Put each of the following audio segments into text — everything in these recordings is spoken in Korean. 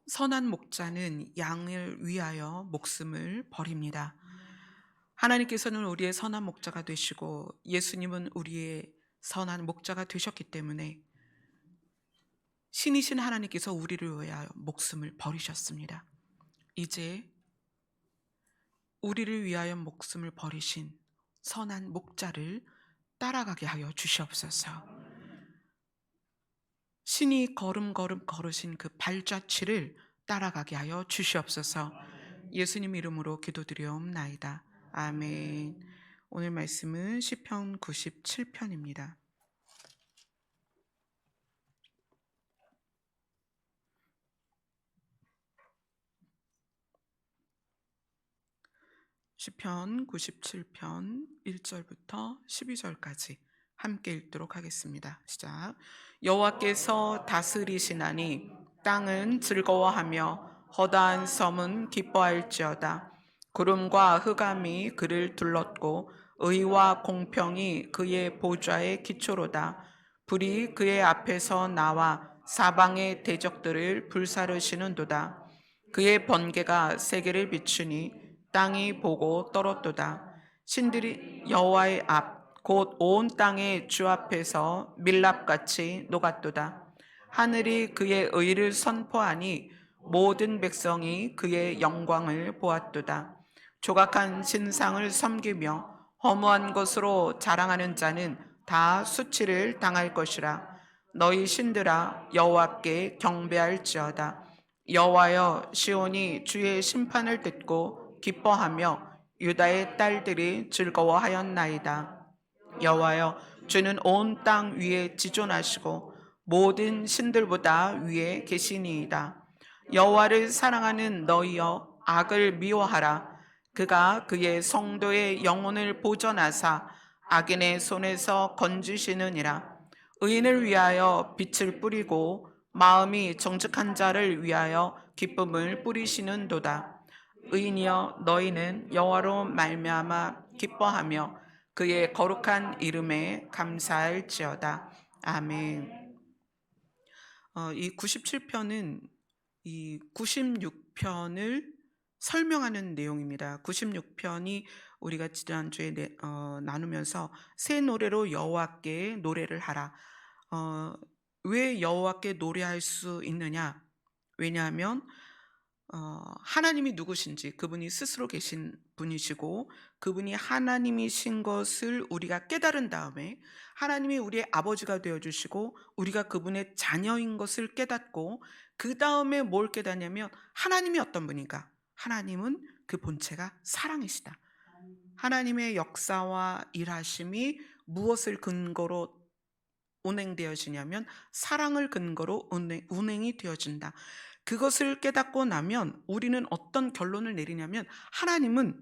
선한 목자는 양을 위하여 목숨을 버립니다. 하나님께서는 우리의 선한 목자가 되시고 예수님은 우리의 선한 목자가 되셨기 때문에 신이신 하나님께서 우리를 위하여 목숨을 버리셨습니다. 이제 우리를 위하여 목숨을 버리신 선한 목자를 따라가게 하여 주시옵소서. 신이 걸음걸음 걸으신 그 발자취를 따라가게 하여 주시옵소서. 예수님 이름으로 기도드리옵나이다. 아멘. 오늘 말씀은 시편 97편입니다. 시편 97편 1절부터 12절까지 함께 읽도록 하겠습니다. 시작. 여호와께서 다스리시나니 땅은 즐거워하며 허다한 섬은 기뻐할지어다. 구름과 흑암이 그를 둘렀고 의와 공평이 그의 보좌의 기초로다. 불이 그의 앞에서 나와 사방의 대적들을 불사르시는도다. 그의 번개가 세계를 비추니 땅이 보고 떨었도다. 신들이 여호와의 앞 곧 온 땅의 주 앞에서 밀랍같이 녹았도다. 하늘이 그의 의를 선포하니 모든 백성이 그의 영광을 보았도다. 조각한 신상을 섬기며 허무한 것으로 자랑하는 자는 다 수치를 당할 것이라. 너희 신들아 여호와께 경배할지어다. 여호와여, 시온이 주의 심판을 듣고 기뻐하며 유다의 딸들이 즐거워하였나이다. 여호와여, 주는 온 땅 위에 지존하시고 모든 신들보다 위에 계시니이다. 여호와를 사랑하는 너희여, 악을 미워하라. 그가 그의 성도의 영혼을 보전하사 악인의 손에서 건지시느니라. 의인을 위하여 빛을 뿌리고 마음이 정직한 자를 위하여 기쁨을 뿌리시는도다. 의인이여, 너희는 여호와로 말미암아 기뻐하며 그의 거룩한 이름에 감사할지어다. 아멘. 이 97편은 이 96편을 설명하는 내용입니다. 96편이 우리가 지난주에 나누면서 새 노래로 여호와께 노래를 하라. 왜 여호와께 노래할 수 있느냐? 왜냐하면 하나님이 누구신지, 그분이 스스로 계신 분이시고 그분이 하나님이신 것을 우리가 깨달은 다음에 하나님이 우리의 아버지가 되어주시고 우리가 그분의 자녀인 것을 깨닫고 그 다음에 뭘 깨닫냐면 하나님이 어떤 분인가? 하나님은 그 본체가 사랑이시다. 하나님의 역사와 일하심이 무엇을 근거로 운행되어지냐면 사랑을 근거로 운행이 되어진다. 그것을 깨닫고 나면 우리는 어떤 결론을 내리냐면 하나님은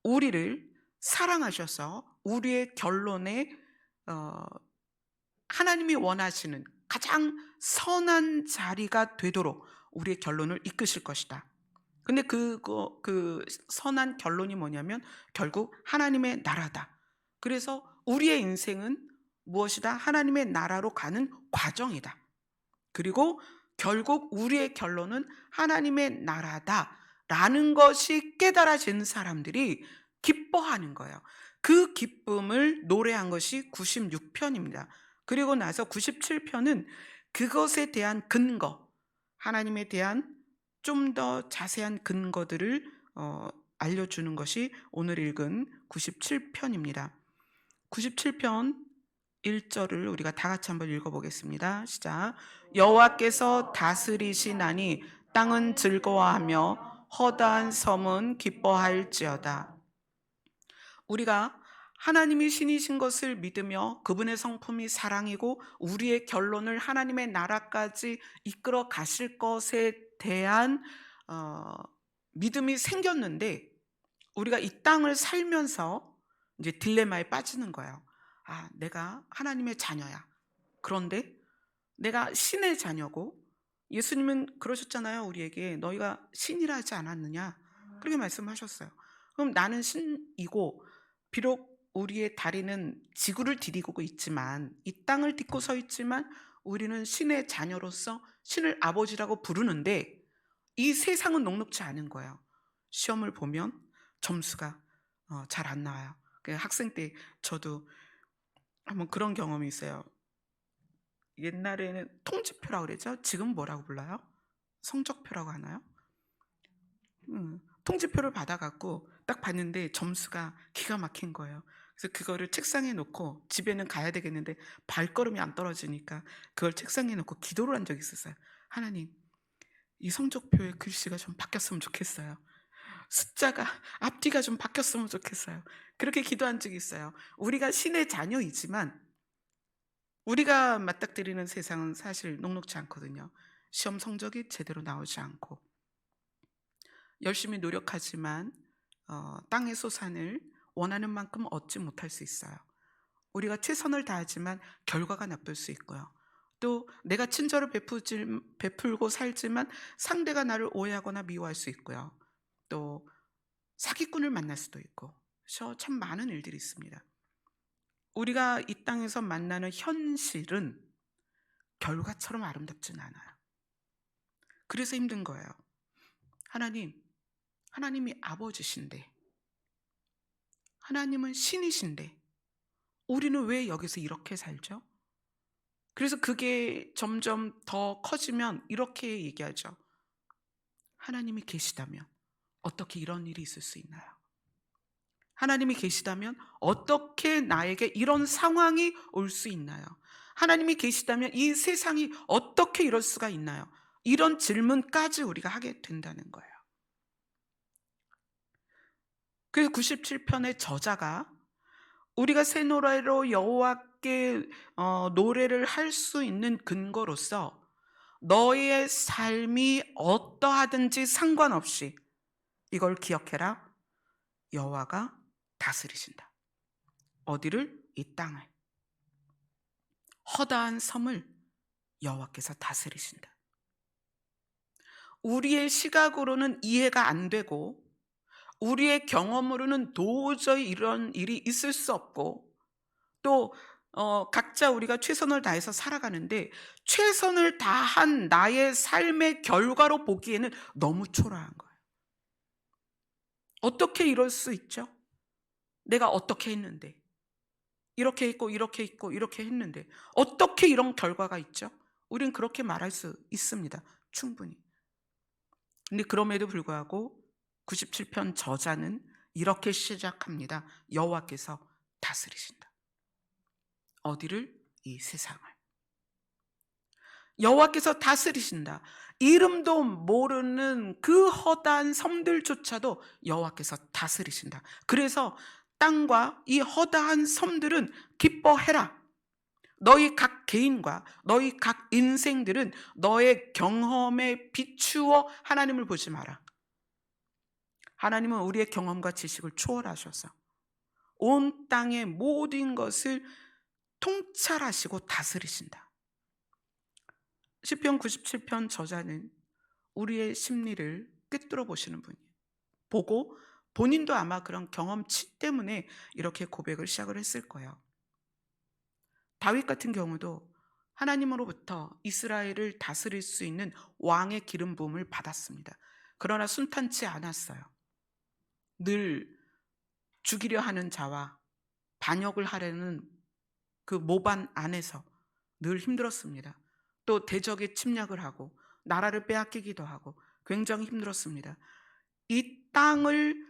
우리를 사랑하셔서 우리의 결론에 하나님이 원하시는 가장 선한 자리가 되도록 우리의 결론을 이끄실 것이다. 근데 그 선한 결론이 뭐냐면 결국 하나님의 나라다. 그래서 우리의 인생은 무엇이다? 하나님의 나라로 가는 과정이다. 그리고 결국 우리의 결론은 하나님의 나라다라는 것이 깨달아진 사람들이 기뻐하는 거예요. 그 기쁨을 노래한 것이 96편입니다. 그리고 나서 97편은 그것에 대한 근거, 하나님에 대한 좀 더 자세한 근거들을 알려주는 것이 오늘 읽은 97편입니다. 97편 1절을 우리가 다 같이 한번 읽어보겠습니다. 시작. 여호와께서 다스리시나니 땅은 즐거워하며 허다한 섬은 기뻐할지어다. 우리가 하나님이 신이신 것을 믿으며 그분의 성품이 사랑이고 우리의 결론을 하나님의 나라까지 이끌어 가실 것에 대한 믿음이 생겼는데 우리가 이 땅을 살면서 이제 딜레마에 빠지는 거예요. 아, 내가 하나님의 자녀야. 그런데 내가 신의 자녀고 예수님은 그러셨잖아요. 우리에게 너희가 신이라 하지 않았느냐. 그렇게 말씀하셨어요. 그럼 나는 신이고 비록 우리의 다리는 지구를 디디고 있지만 이 땅을 딛고 서 있지만 우리는 신의 자녀로서 신을 아버지라고 부르는데 이 세상은 녹록지 않은 거예요. 시험을 보면 점수가 잘 안 나와요. 학생 때 저도 한번 그런 경험이 있어요. 옛날에는 통지표라고 그랬죠. 지금 뭐라고 불러요? 성적표라고 하나요? 통지표를 받아 갖고 딱 봤는데 점수가 기가 막힌 거예요. 그래서 그거를 책상에 놓고 집에는 가야 되겠는데 발걸음이 안 떨어지니까 그걸 책상에 놓고 기도를 한 적이 있었어요. 하나님, 이 성적표의 글씨가 좀 바뀌었으면 좋겠어요. 숫자가 앞뒤가 좀 바뀌었으면 좋겠어요. 그렇게 기도한 적이 있어요. 우리가 신의 자녀이지만 우리가 맞닥뜨리는 세상은 사실 녹록지 않거든요. 시험 성적이 제대로 나오지 않고 열심히 노력하지만 땅의 소산을 원하는 만큼 얻지 못할 수 있어요. 우리가 최선을 다하지만 결과가 나쁠 수 있고요. 또 내가 친절을 베풀고 살지만 상대가 나를 오해하거나 미워할 수 있고요. 또 사기꾼을 만날 수도 있고, 그래서 참 많은 일들이 있습니다. 우리가 이 땅에서 만나는 현실은 결과처럼 아름답진 않아요. 그래서 힘든 거예요. 하나님이 아버지신데, 하나님은 신이신데 우리는 왜 여기서 이렇게 살죠? 그래서 그게 점점 더 커지면 이렇게 얘기하죠. 하나님이 계시다면 어떻게 이런 일이 있을 수 있나요? 하나님이 계시다면 어떻게 나에게 이런 상황이 올 수 있나요? 하나님이 계시다면 이 세상이 어떻게 이럴 수가 있나요? 이런 질문까지 우리가 하게 된다는 거예요. 그래서 97편의 저자가 우리가 새 노래로 여호와께 노래를 할 수 있는 근거로서 너의 삶이 어떠하든지 상관없이 이걸 기억해라. 여호와가 다스리신다. 어디를? 이 땅을. 허다한 섬을 여호와께서 다스리신다. 우리의 시각으로는 이해가 안 되고 우리의 경험으로는 도저히 이런 일이 있을 수 없고 또 각자 우리가 최선을 다해서 살아가는데 최선을 다한 나의 삶의 결과로 보기에는 너무 초라한 거예요. 어떻게 이럴 수 있죠? 내가 어떻게 했는데 이렇게 했고 이렇게 했고 이렇게 했는데 어떻게 이런 결과가 있죠? 우린 그렇게 말할 수 있습니다. 충분히. 근데 그럼에도 불구하고 97편 저자는 이렇게 시작합니다. 여호와께서 다스리신다. 어디를? 이 세상을. 여호와께서 다스리신다. 이름도 모르는 그 허다한 섬들조차도 여호와께서 다스리신다. 그래서 땅과 이 허다한 섬들은 기뻐해라. 너희 각 개인과 너희 각 인생들은 너의 경험에 비추어 하나님을 보지 마라. 하나님은 우리의 경험과 지식을 초월하셔서 온 땅의 모든 것을 통찰하시고 다스리신다. 시편 97편 저자는 우리의 심리를 꿰뚫어 보시는 분이에요. 보고 본인도 아마 그런 경험치 때문에 이렇게 고백을 시작을 했을 거예요. 다윗 같은 경우도 하나님으로부터 이스라엘을 다스릴 수 있는 왕의 기름 부음을 받았습니다. 그러나 순탄치 않았어요. 늘 죽이려 하는 자와 반역을 하려는 그 모반 안에서 늘 힘들었습니다. 또 대적에 침략을 하고 나라를 빼앗기기도 하고 굉장히 힘들었습니다. 이 땅을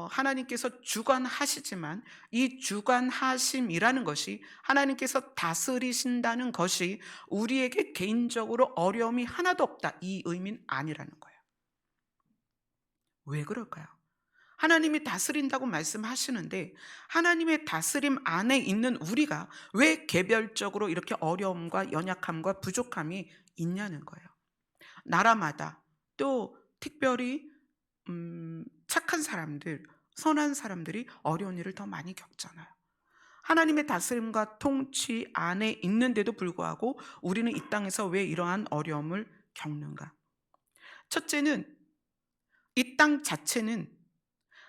하나님께서 주관하시지만 이 주관하심이라는 것이 하나님께서 다스리신다는 것이 우리에게 개인적으로 어려움이 하나도 없다, 이 의미는 아니라는 거예요. 왜 그럴까요? 하나님이 다스린다고 말씀하시는데 하나님의 다스림 안에 있는 우리가 왜 개별적으로 이렇게 어려움과 연약함과 부족함이 있냐는 거예요. 나라마다 또 특별히 착한 사람들, 선한 사람들이 어려운 일을 더 많이 겪잖아요. 하나님의 다스림과 통치 안에 있는데도 불구하고 우리는 이 땅에서 왜 이러한 어려움을 겪는가? 첫째는 이 땅 자체는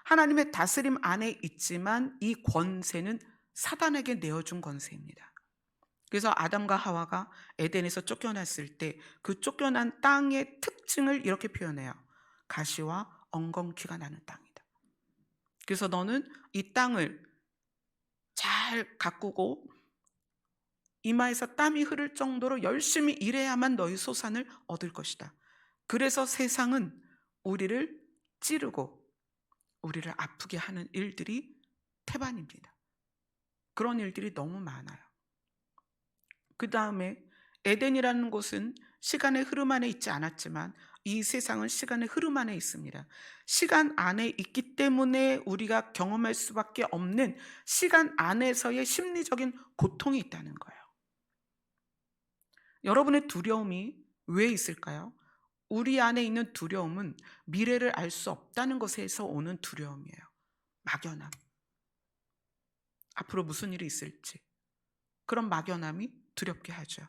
하나님의 다스림 안에 있지만 이 권세는 사단에게 내어준 권세입니다. 그래서 아담과 하와가 에덴에서 쫓겨났을 때 그 쫓겨난 땅의 특징을 이렇게 표현해요. 가시와 엉겅퀴가 나는 땅이다. 그래서 너는 이 땅을 잘 가꾸고 이마에서 땀이 흐를 정도로 열심히 일해야만 너희 소산을 얻을 것이다. 그래서 세상은 우리를 찌르고 우리를 아프게 하는 일들이 태반입니다. 그런 일들이 너무 많아요. 그 다음에 에덴이라는 곳은 시간의 흐름 안에 있지 않았지만 이 세상은 시간의 흐름 안에 있습니다. 시간 안에 있기 때문에 우리가 경험할 수밖에 없는 시간 안에서의 심리적인 고통이 있다는 거예요. 여러분의 두려움이 왜 있을까요? 우리 안에 있는 두려움은 미래를 알 수 없다는 것에서 오는 두려움이에요. 막연함. 앞으로 무슨 일이 있을지. 그런 막연함이 두렵게 하죠.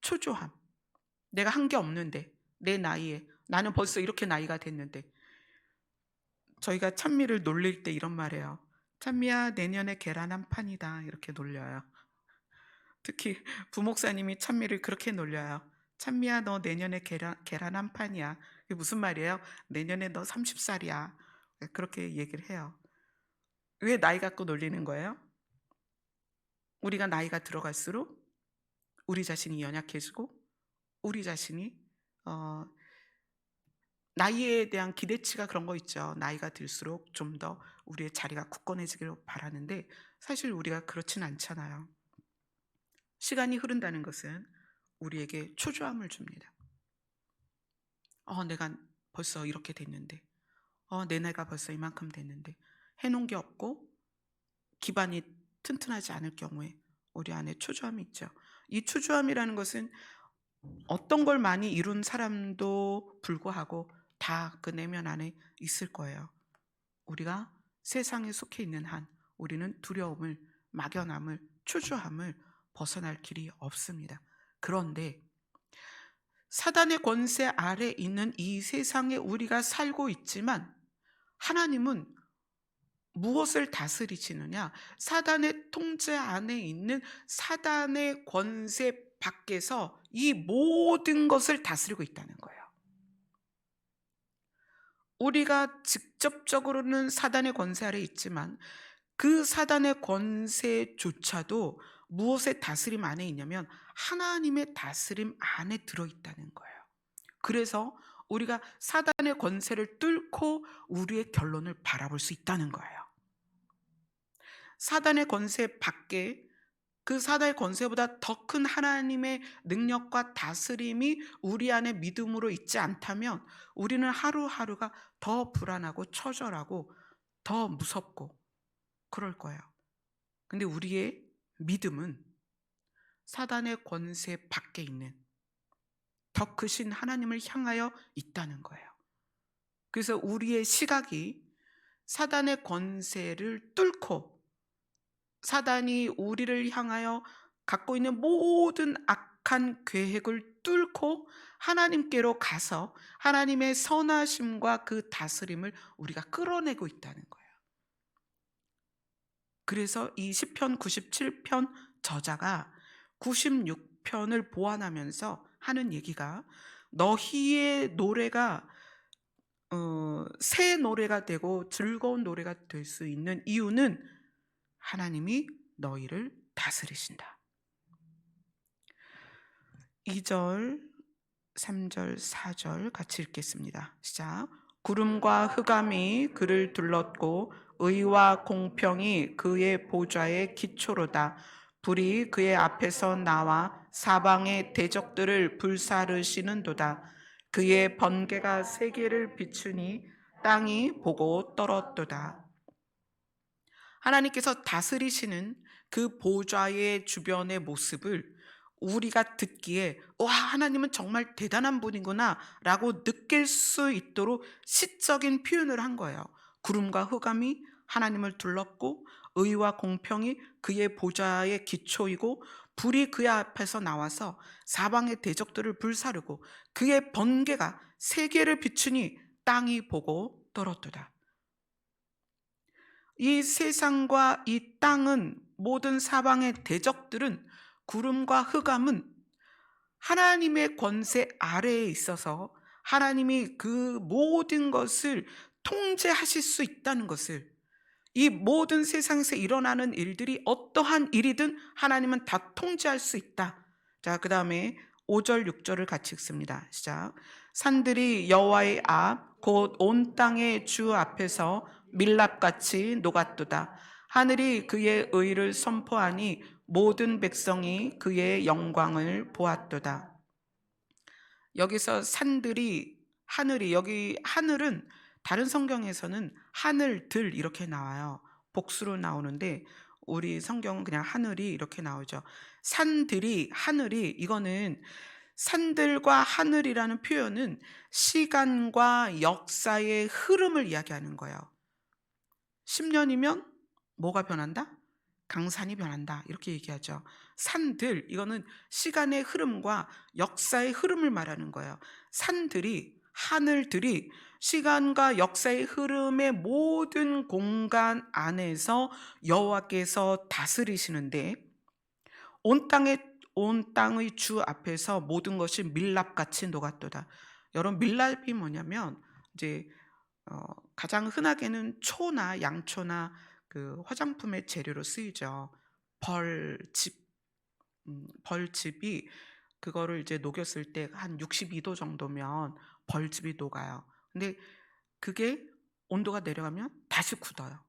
초조함. 내가 한 게 없는데, 내 나이에, 나는 벌써 이렇게 나이가 됐는데. 저희가 찬미를 놀릴 때 이런 말해요. 찬미야, 내년에 계란 한 판이다. 이렇게 놀려요. 특히 부목사님이 찬미를 그렇게 놀려요. 찬미야, 너 내년에 계란 한 판이야. 그게 무슨 말이에요? 내년에 너 30살이야. 그렇게 얘기를 해요. 왜 나이 갖고 놀리는 거예요? 우리가 나이가 들어갈수록 우리 자신이 연약해지고 우리 자신이 나이에 대한 기대치가 그런 거 있죠. 나이가 들수록 좀 더 우리의 자리가 굳건해지기를 바라는데 사실 우리가 그렇진 않잖아요. 시간이 흐른다는 것은 우리에게 초조함을 줍니다. 내가 벌써 이렇게 됐는데, 내 나이가 벌써 이만큼 됐는데, 해놓은 게 없고 기반이 튼튼하지 않을 경우에 우리 안에 초조함이 있죠. 이 초조함이라는 것은 어떤 걸 많이 이룬 사람도 불구하고 다 그 내면 안에 있을 거예요. 우리가 세상에 속해 있는 한 우리는 두려움을, 막연함을, 초조함을 벗어날 길이 없습니다. 그런데 사단의 권세 아래 있는 이 세상에 우리가 살고 있지만 하나님은 무엇을 다스리시느냐? 사단의 통제 안에 있는 사단의 권세 밖에서 이 모든 것을 다스리고 있다는 거예요. 우리가 직접적으로는 사단의 권세 아래 있지만 그 사단의 권세조차도 무엇의 다스림 안에 있냐면 하나님의 다스림 안에 들어있다는 거예요. 그래서 우리가 사단의 권세를 뚫고 우리의 결론을 바라볼 수 있다는 거예요. 사단의 권세 밖에 그 사단의 권세보다 더 큰 하나님의 능력과 다스림이 우리 안에 믿음으로 있지 않다면 우리는 하루하루가 더 불안하고 처절하고 더 무섭고 그럴 거예요. 근데 우리의 믿음은 사단의 권세 밖에 있는 더 크신 하나님을 향하여 있다는 거예요. 그래서 우리의 시각이 사단의 권세를 뚫고 사단이 우리를 향하여 갖고 있는 모든 악한 계획을 뚫고 하나님께로 가서 하나님의 선하심과 그 다스림을 우리가 끌어내고 있다는 거예요. 그래서 이 시편 97편 저자가 96편을 보완하면서 하는 얘기가 너희의 노래가 새 노래가 되고 즐거운 노래가 될 수 있는 이유는 하나님이 너희를 다스리신다. 2절, 3절, 4절 같이 읽겠습니다. 시작. 구름과 흑암이 그를 둘렀고 의와 공평이 그의 보좌의 기초로다. 불이 그의 앞에서 나와 사방의 대적들을 불사르시는도다. 그의 번개가 세계를 비추니 땅이 보고 떨었도다. 하나님께서 다스리시는 그 보좌의 주변의 모습을 우리가 듣기에 와, 하나님은 정말 대단한 분이구나 라고 느낄 수 있도록 시적인 표현을 한 거예요. 구름과 흑암이 하나님을 둘렀고 의와 공평이 그의 보좌의 기초이고 불이 그의 앞에서 나와서 사방의 대적들을 불사르고 그의 번개가 세계를 비추니 땅이 보고 떨었도다. 이 세상과 이 땅은 모든 사방의 대적들은 구름과 흑암은 하나님의 권세 아래에 있어서 하나님이 그 모든 것을 통제하실 수 있다는 것을, 이 모든 세상에서 일어나는 일들이 어떠한 일이든 하나님은 다 통제할 수 있다. 자, 그 다음에 5절 6절을 같이 읽습니다. 시작. 산들이 여호와의 앞 곧 온 땅의 주 앞에서 밀랍같이 녹았도다. 하늘이 그의 의를 선포하니 모든 백성이 그의 영광을 보았도다. 여기서 산들이, 하늘이, 여기 하늘은 다른 성경에서는 하늘들 이렇게 나와요. 복수로 나오는데 우리 성경은 그냥 하늘이 이렇게 나오죠. 산들이, 하늘이, 이거는 산들과 하늘이라는 표현은 시간과 역사의 흐름을 이야기하는 거예요. 10년이면 뭐가 변한다? 강산이 변한다, 이렇게 얘기하죠. 산들, 이거는 시간의 흐름과 역사의 흐름을 말하는 거예요. 산들이, 하늘들이 시간과 역사의 흐름의 모든 공간 안에서 여호와께서 다스리시는데, 온 땅의 주 앞에서 모든 것이 밀랍같이 녹았도다. 여러분, 밀랍이 뭐냐면 이제 가장 흔하게는 초나 양초나 그 화장품의 재료로 쓰이죠. 벌집이 그거를 이제 녹였을 때 한 62도 정도면 벌집이 녹아요. 근데 그게 온도가 내려가면 다시 굳어요.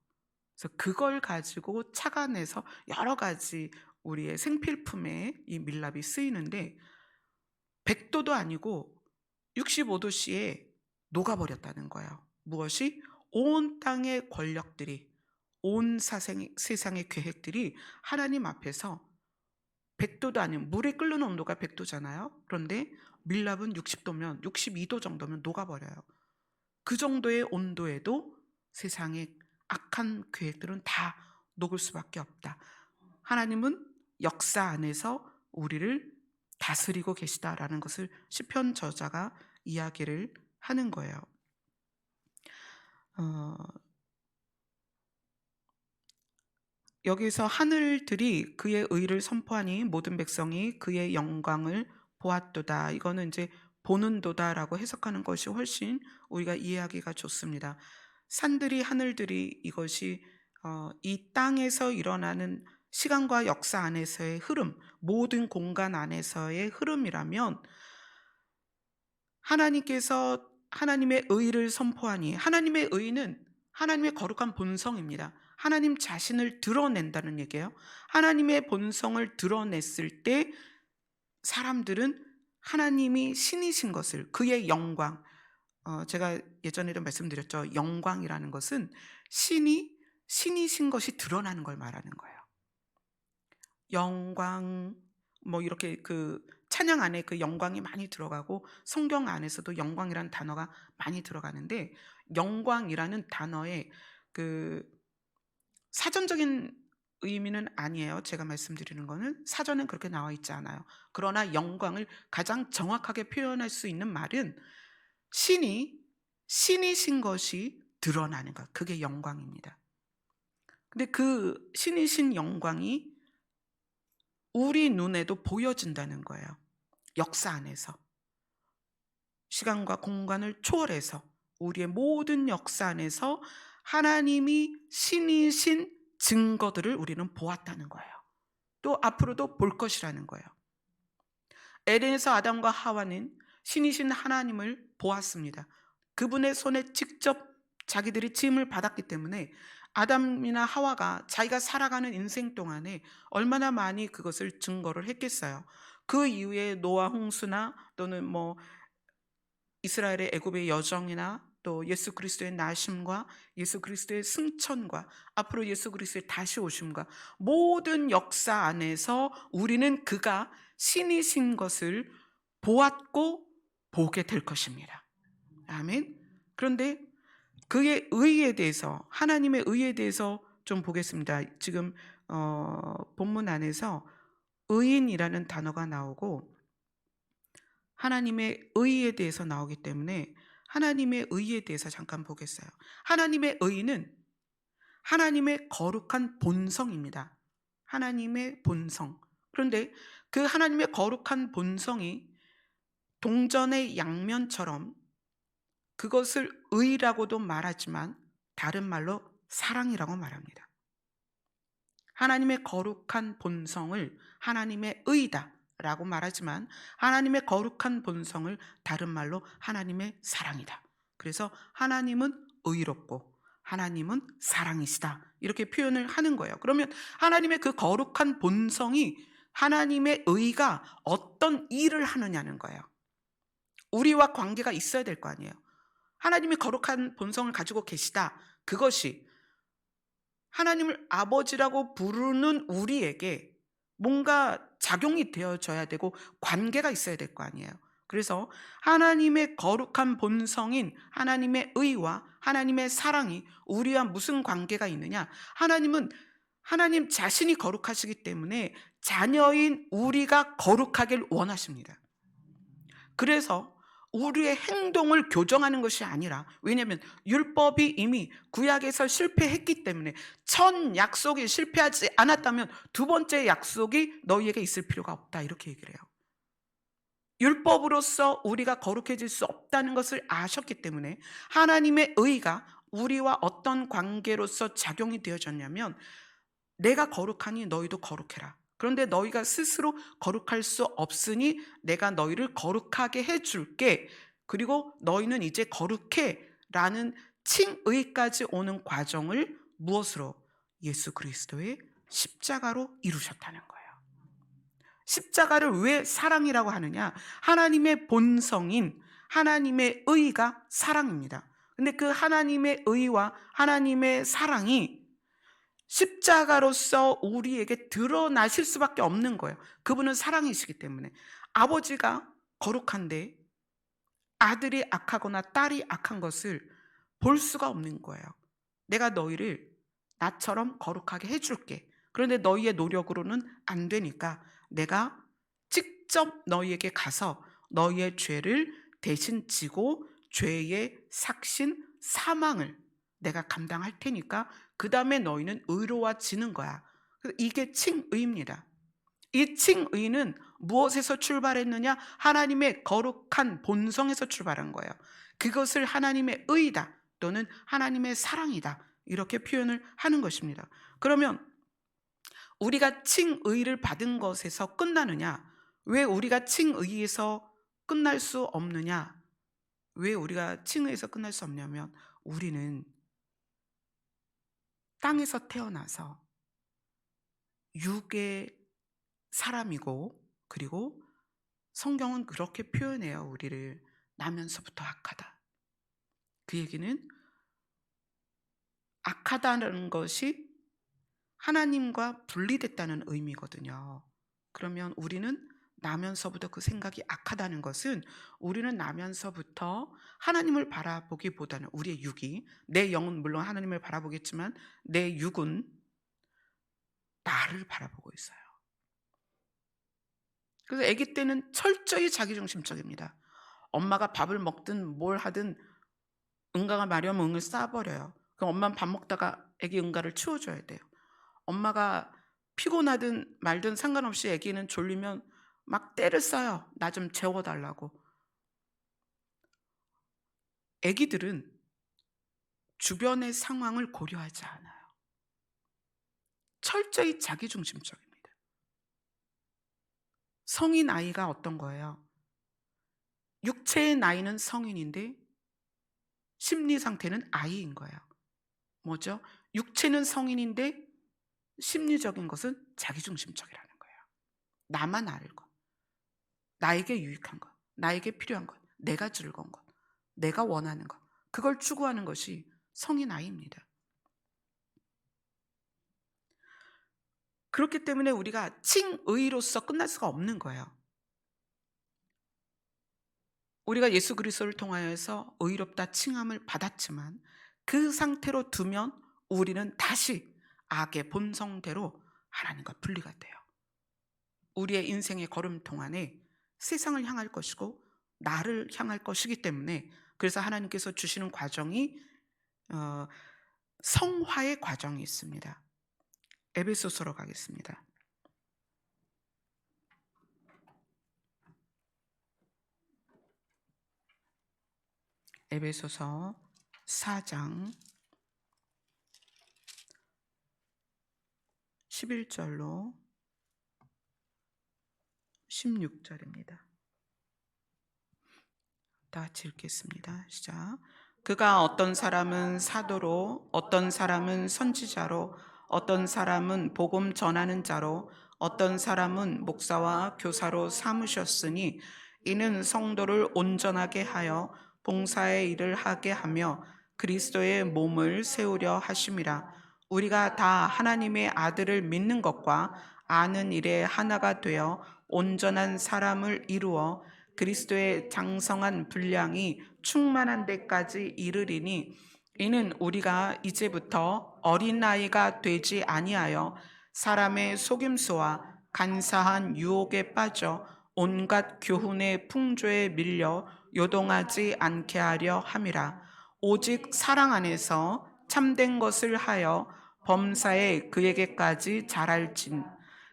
그래서 그걸 가지고 착안해서 여러 가지 우리의 생필품에 이 밀랍이 쓰이는데, 100도도 아니고 65도씨에 녹아버렸다는 거예요. 무엇이? 온 땅의 권력들이, 온 세상의 계획들이 하나님 앞에서 100도도 아닌, 물이 끓는 온도가 100도잖아요. 그런데 밀랍은 60도면, 62도 정도면 녹아버려요. 그 정도의 온도에도 세상의 악한 계획들은 다 녹을 수밖에 없다. 하나님은 역사 안에서 우리를 다스리고 계시다라는 것을 시편 저자가 이야기를 하는 거예요. 여기서 하늘들이 그의 의를 선포하니 모든 백성이 그의 영광을 보았도다. 이거는 이제 보는도다라고 해석하는 것이 훨씬 우리가 이해하기가 좋습니다. 산들이, 하늘들이, 이것이 이 땅에서 일어나는 시간과 역사 안에서의 흐름, 모든 공간 안에서의 흐름이라면, 하나님께서 하나님의 의를 선포하니, 하나님의 의는 하나님의 거룩한 본성입니다. 하나님 자신을 드러낸다는 얘기예요. 하나님의 본성을 드러냈을 때 사람들은 하나님이 신이신 것을, 그의 영광, 제가 예전에도 말씀드렸죠. 영광이라는 것은 신이신 것이 드러나는 걸 말하는 거예요. 영광, 뭐 이렇게 그 찬양 안에 그 영광이 많이 들어가고 성경 안에서도 영광이라는 단어가 많이 들어가는데, 영광이라는 단어의 그 사전적인 의미는 아니에요. 제가 말씀드리는 거는 사전엔 그렇게 나와 있지 않아요. 그러나 영광을 가장 정확하게 표현할 수 있는 말은 신이신 것이 드러나는 것, 그게 영광입니다. 근데 그 신이신 영광이 우리 눈에도 보여진다는 거예요. 역사 안에서, 시간과 공간을 초월해서 우리의 모든 역사 안에서 하나님이 신이신 증거들을 우리는 보았다는 거예요. 또 앞으로도 볼 것이라는 거예요. 에덴에서 아담과 하와는 신이신 하나님을 보았습니다. 그분의 손에 직접 자기들이 지음을 받았기 때문에 아담이나 하와가 자기가 살아가는 인생 동안에 얼마나 많이 그것을 증거를 했겠어요. 그 이후에 노아 홍수나 또는 뭐 이스라엘의 애굽의 여정이나 또 예수 그리스도의 나심과 예수 그리스도의 승천과 앞으로 예수 그리스도의 다시 오심과 모든 역사 안에서 우리는 그가 신이신 것을 보았고 보게 될 것입니다. 아멘. 그런데 그의 의에 대해서, 하나님의 의에 대해서 좀 보겠습니다. 지금 본문 안에서 의인이라는 단어가 나오고 하나님의 의에 대해서 나오기 때문에 하나님의 의에 대해서 잠깐 보겠어요. 하나님의 의는 하나님의 거룩한 본성입니다. 하나님의 본성. 그런데 그 하나님의 거룩한 본성이 동전의 양면처럼 그것을 의라고도 말하지만 다른 말로 사랑이라고 말합니다. 하나님의 거룩한 본성을 하나님의 의다라고 말하지만 하나님의 거룩한 본성을 다른 말로 하나님의 사랑이다. 그래서 하나님은 의롭고 하나님은 사랑이시다. 이렇게 표현을 하는 거예요. 그러면 하나님의 그 거룩한 본성이 하나님의 의가 어떤 일을 하느냐는 거예요. 우리와 관계가 있어야 될 거 아니에요. 하나님이 거룩한 본성을 가지고 계시다. 그것이 하나님을 아버지라고 부르는 우리에게 뭔가 작용이 되어져야 되고 관계가 있어야 될 거 아니에요. 그래서 하나님의 거룩한 본성인 하나님의 의와 하나님의 사랑이 우리와 무슨 관계가 있느냐? 하나님은 하나님 자신이 거룩하시기 때문에 자녀인 우리가 거룩하길 원하십니다. 그래서 우리의 행동을 교정하는 것이 아니라, 왜냐하면 율법이 이미 구약에서 실패했기 때문에 첫 약속이 실패하지 않았다면 두 번째 약속이 너희에게 있을 필요가 없다, 이렇게 얘기를 해요. 율법으로서 우리가 거룩해질 수 없다는 것을 아셨기 때문에 하나님의 의가 우리와 어떤 관계로서 작용이 되어졌냐면, 내가 거룩하니 너희도 거룩해라. 그런데 너희가 스스로 거룩할 수 없으니 내가 너희를 거룩하게 해줄게. 그리고 너희는 이제 거룩해 라는 칭의까지 오는 과정을 무엇으로? 예수 그리스도의 십자가로 이루셨다는 거예요. 십자가를 왜 사랑이라고 하느냐? 하나님의 본성인 하나님의 의가 사랑입니다. 근데 그 하나님의 의와 하나님의 사랑이 십자가로서 우리에게 드러나실 수밖에 없는 거예요. 그분은 사랑이시기 때문에. 아버지가 거룩한데 아들이 악하거나 딸이 악한 것을 볼 수가 없는 거예요. 내가 너희를 나처럼 거룩하게 해줄게. 그런데 너희의 노력으로는 안 되니까 내가 직접 너희에게 가서 너희의 죄를 대신 지고 죄의 삭신, 사망을 내가 감당할 테니까 그 다음에 너희는 의로워지는 거야. 이게 칭의입니다. 이 칭의는 무엇에서 출발했느냐? 하나님의 거룩한 본성에서 출발한 거예요. 그것을 하나님의 의다 또는 하나님의 사랑이다, 이렇게 표현을 하는 것입니다. 그러면 우리가 칭의를 받은 것에서 끝나느냐? 왜 우리가 칭의에서 끝날 수 없느냐? 왜 우리가 칭의에서 끝날 수 없냐면, 우리는 땅에서 태어나서 육의 사람이고, 그리고 성경은 그렇게 표현해요. 우리를 나면서부터 악하다. 그 얘기는 악하다는 것이 하나님과 분리됐다는 의미거든요. 그러면 우리는 나면서부터, 그 생각이 악하다는 것은 우리는 나면서부터 하나님을 바라보기보다는 우리의 육이, 내 영은 물론 하나님을 바라보겠지만 내 육은 나를 바라보고 있어요. 그래서 아기 때는 철저히 자기중심적입니다. 엄마가 밥을 먹든 뭘 하든 응가가 마려우면 응을 싸버려요. 그럼 엄마는 밥 먹다가 아기 응가를 치워줘야 돼요. 엄마가 피곤하든 말든 상관없이 아기는 졸리면 막 떼를 써요. 나 좀 재워달라고. 아기들은 주변의 상황을 고려하지 않아요. 철저히 자기중심적입니다. 성인 아이가 어떤 거예요? 육체의 나이는 성인인데 심리 상태는 아이인 거예요. 뭐죠? 육체는 성인인데 심리적인 것은 자기중심적이라는 거예요. 나만 알고, 나에게 유익한 것, 나에게 필요한 것, 내가 즐거운 것, 내가 원하는 것, 그걸 추구하는 것이 성인 아이입니다. 그렇기 때문에 우리가 칭의로서 끝날 수가 없는 거예요. 우리가 예수 그리스도를 통하여서 의롭다 칭함을 받았지만 그 상태로 두면 우리는 다시 악의 본성대로 하나님과 분리가 돼요. 우리의 인생의 걸음통 안에 세상을 향할 것이고 나를 향할 것이기 때문에, 그래서 하나님께서 주시는 과정이 성화의 과정이 있습니다. 에베소서로 가겠습니다. 에베소서 4장 11절로 16절입니다. 다 같이 읽겠습니다. 시작. 그가 어떤 사람은 사도로, 어떤 사람은 선지자로, 어떤 사람은 복음 전하는 자로, 어떤 사람은 목사와 교사로 삼으셨으니 이는 성도를 온전하게 하여 봉사의 일을 하게 하며 그리스도의 몸을 세우려 하심이라. 우리가 다 하나님의 아들을 믿는 것과 아는 일에 하나가 되어 온전한 사람을 이루어 그리스도의 장성한 분량이 충만한 데까지 이르리니 이는 우리가 이제부터 어린아이가 되지 아니하여 사람의 속임수와 간사한 유혹에 빠져 온갖 교훈의 풍조에 밀려 요동하지 않게 하려 함이라. 오직 사랑 안에서 참된 것을 하여 범사에 그에게까지 자랄진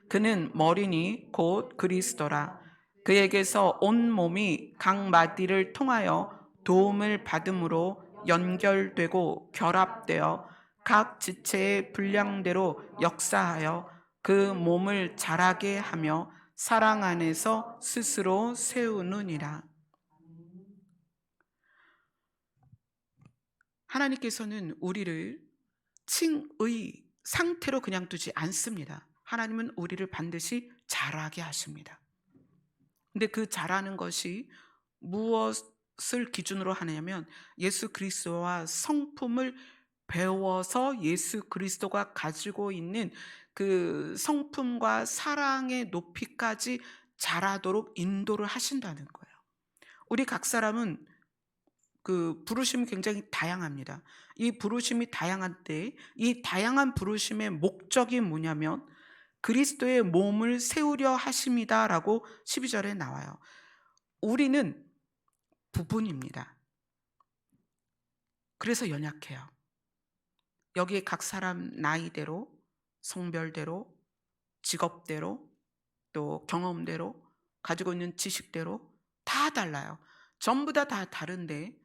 그는 머리니 곧 그리스도라. 그에게서 온 몸이 각 마디를 통하여 도움을 받음으로 연결되고 결합되어 각 지체의 분량대로 역사하여 그 몸을 자라게 하며 사랑 안에서 스스로 세우느니라. 하나님께서는 우리를 칭의 상태로 그냥 두지 않습니다. 하나님은 우리를 반드시 자라게 하십니다. 근데 그 자라는 것이 무엇을 기준으로 하냐면 예수 그리스도와 성품을 배워서 예수 그리스도가 가지고 있는 그 성품과 사랑의 높이까지 자라도록 인도를 하신다는 거예요. 우리 각 사람은 그 부르심이 굉장히 다양합니다. 이 부르심이 다양한데 이 다양한 부르심의 목적이 뭐냐면 그리스도의 몸을 세우려 하심이다라고 12절에 나와요. 우리는 부분입니다. 그래서 연약해요. 여기에 각 사람 나이대로, 성별대로, 직업대로, 또 경험대로, 가지고 있는 지식대로 다 달라요. 전부 다 다른데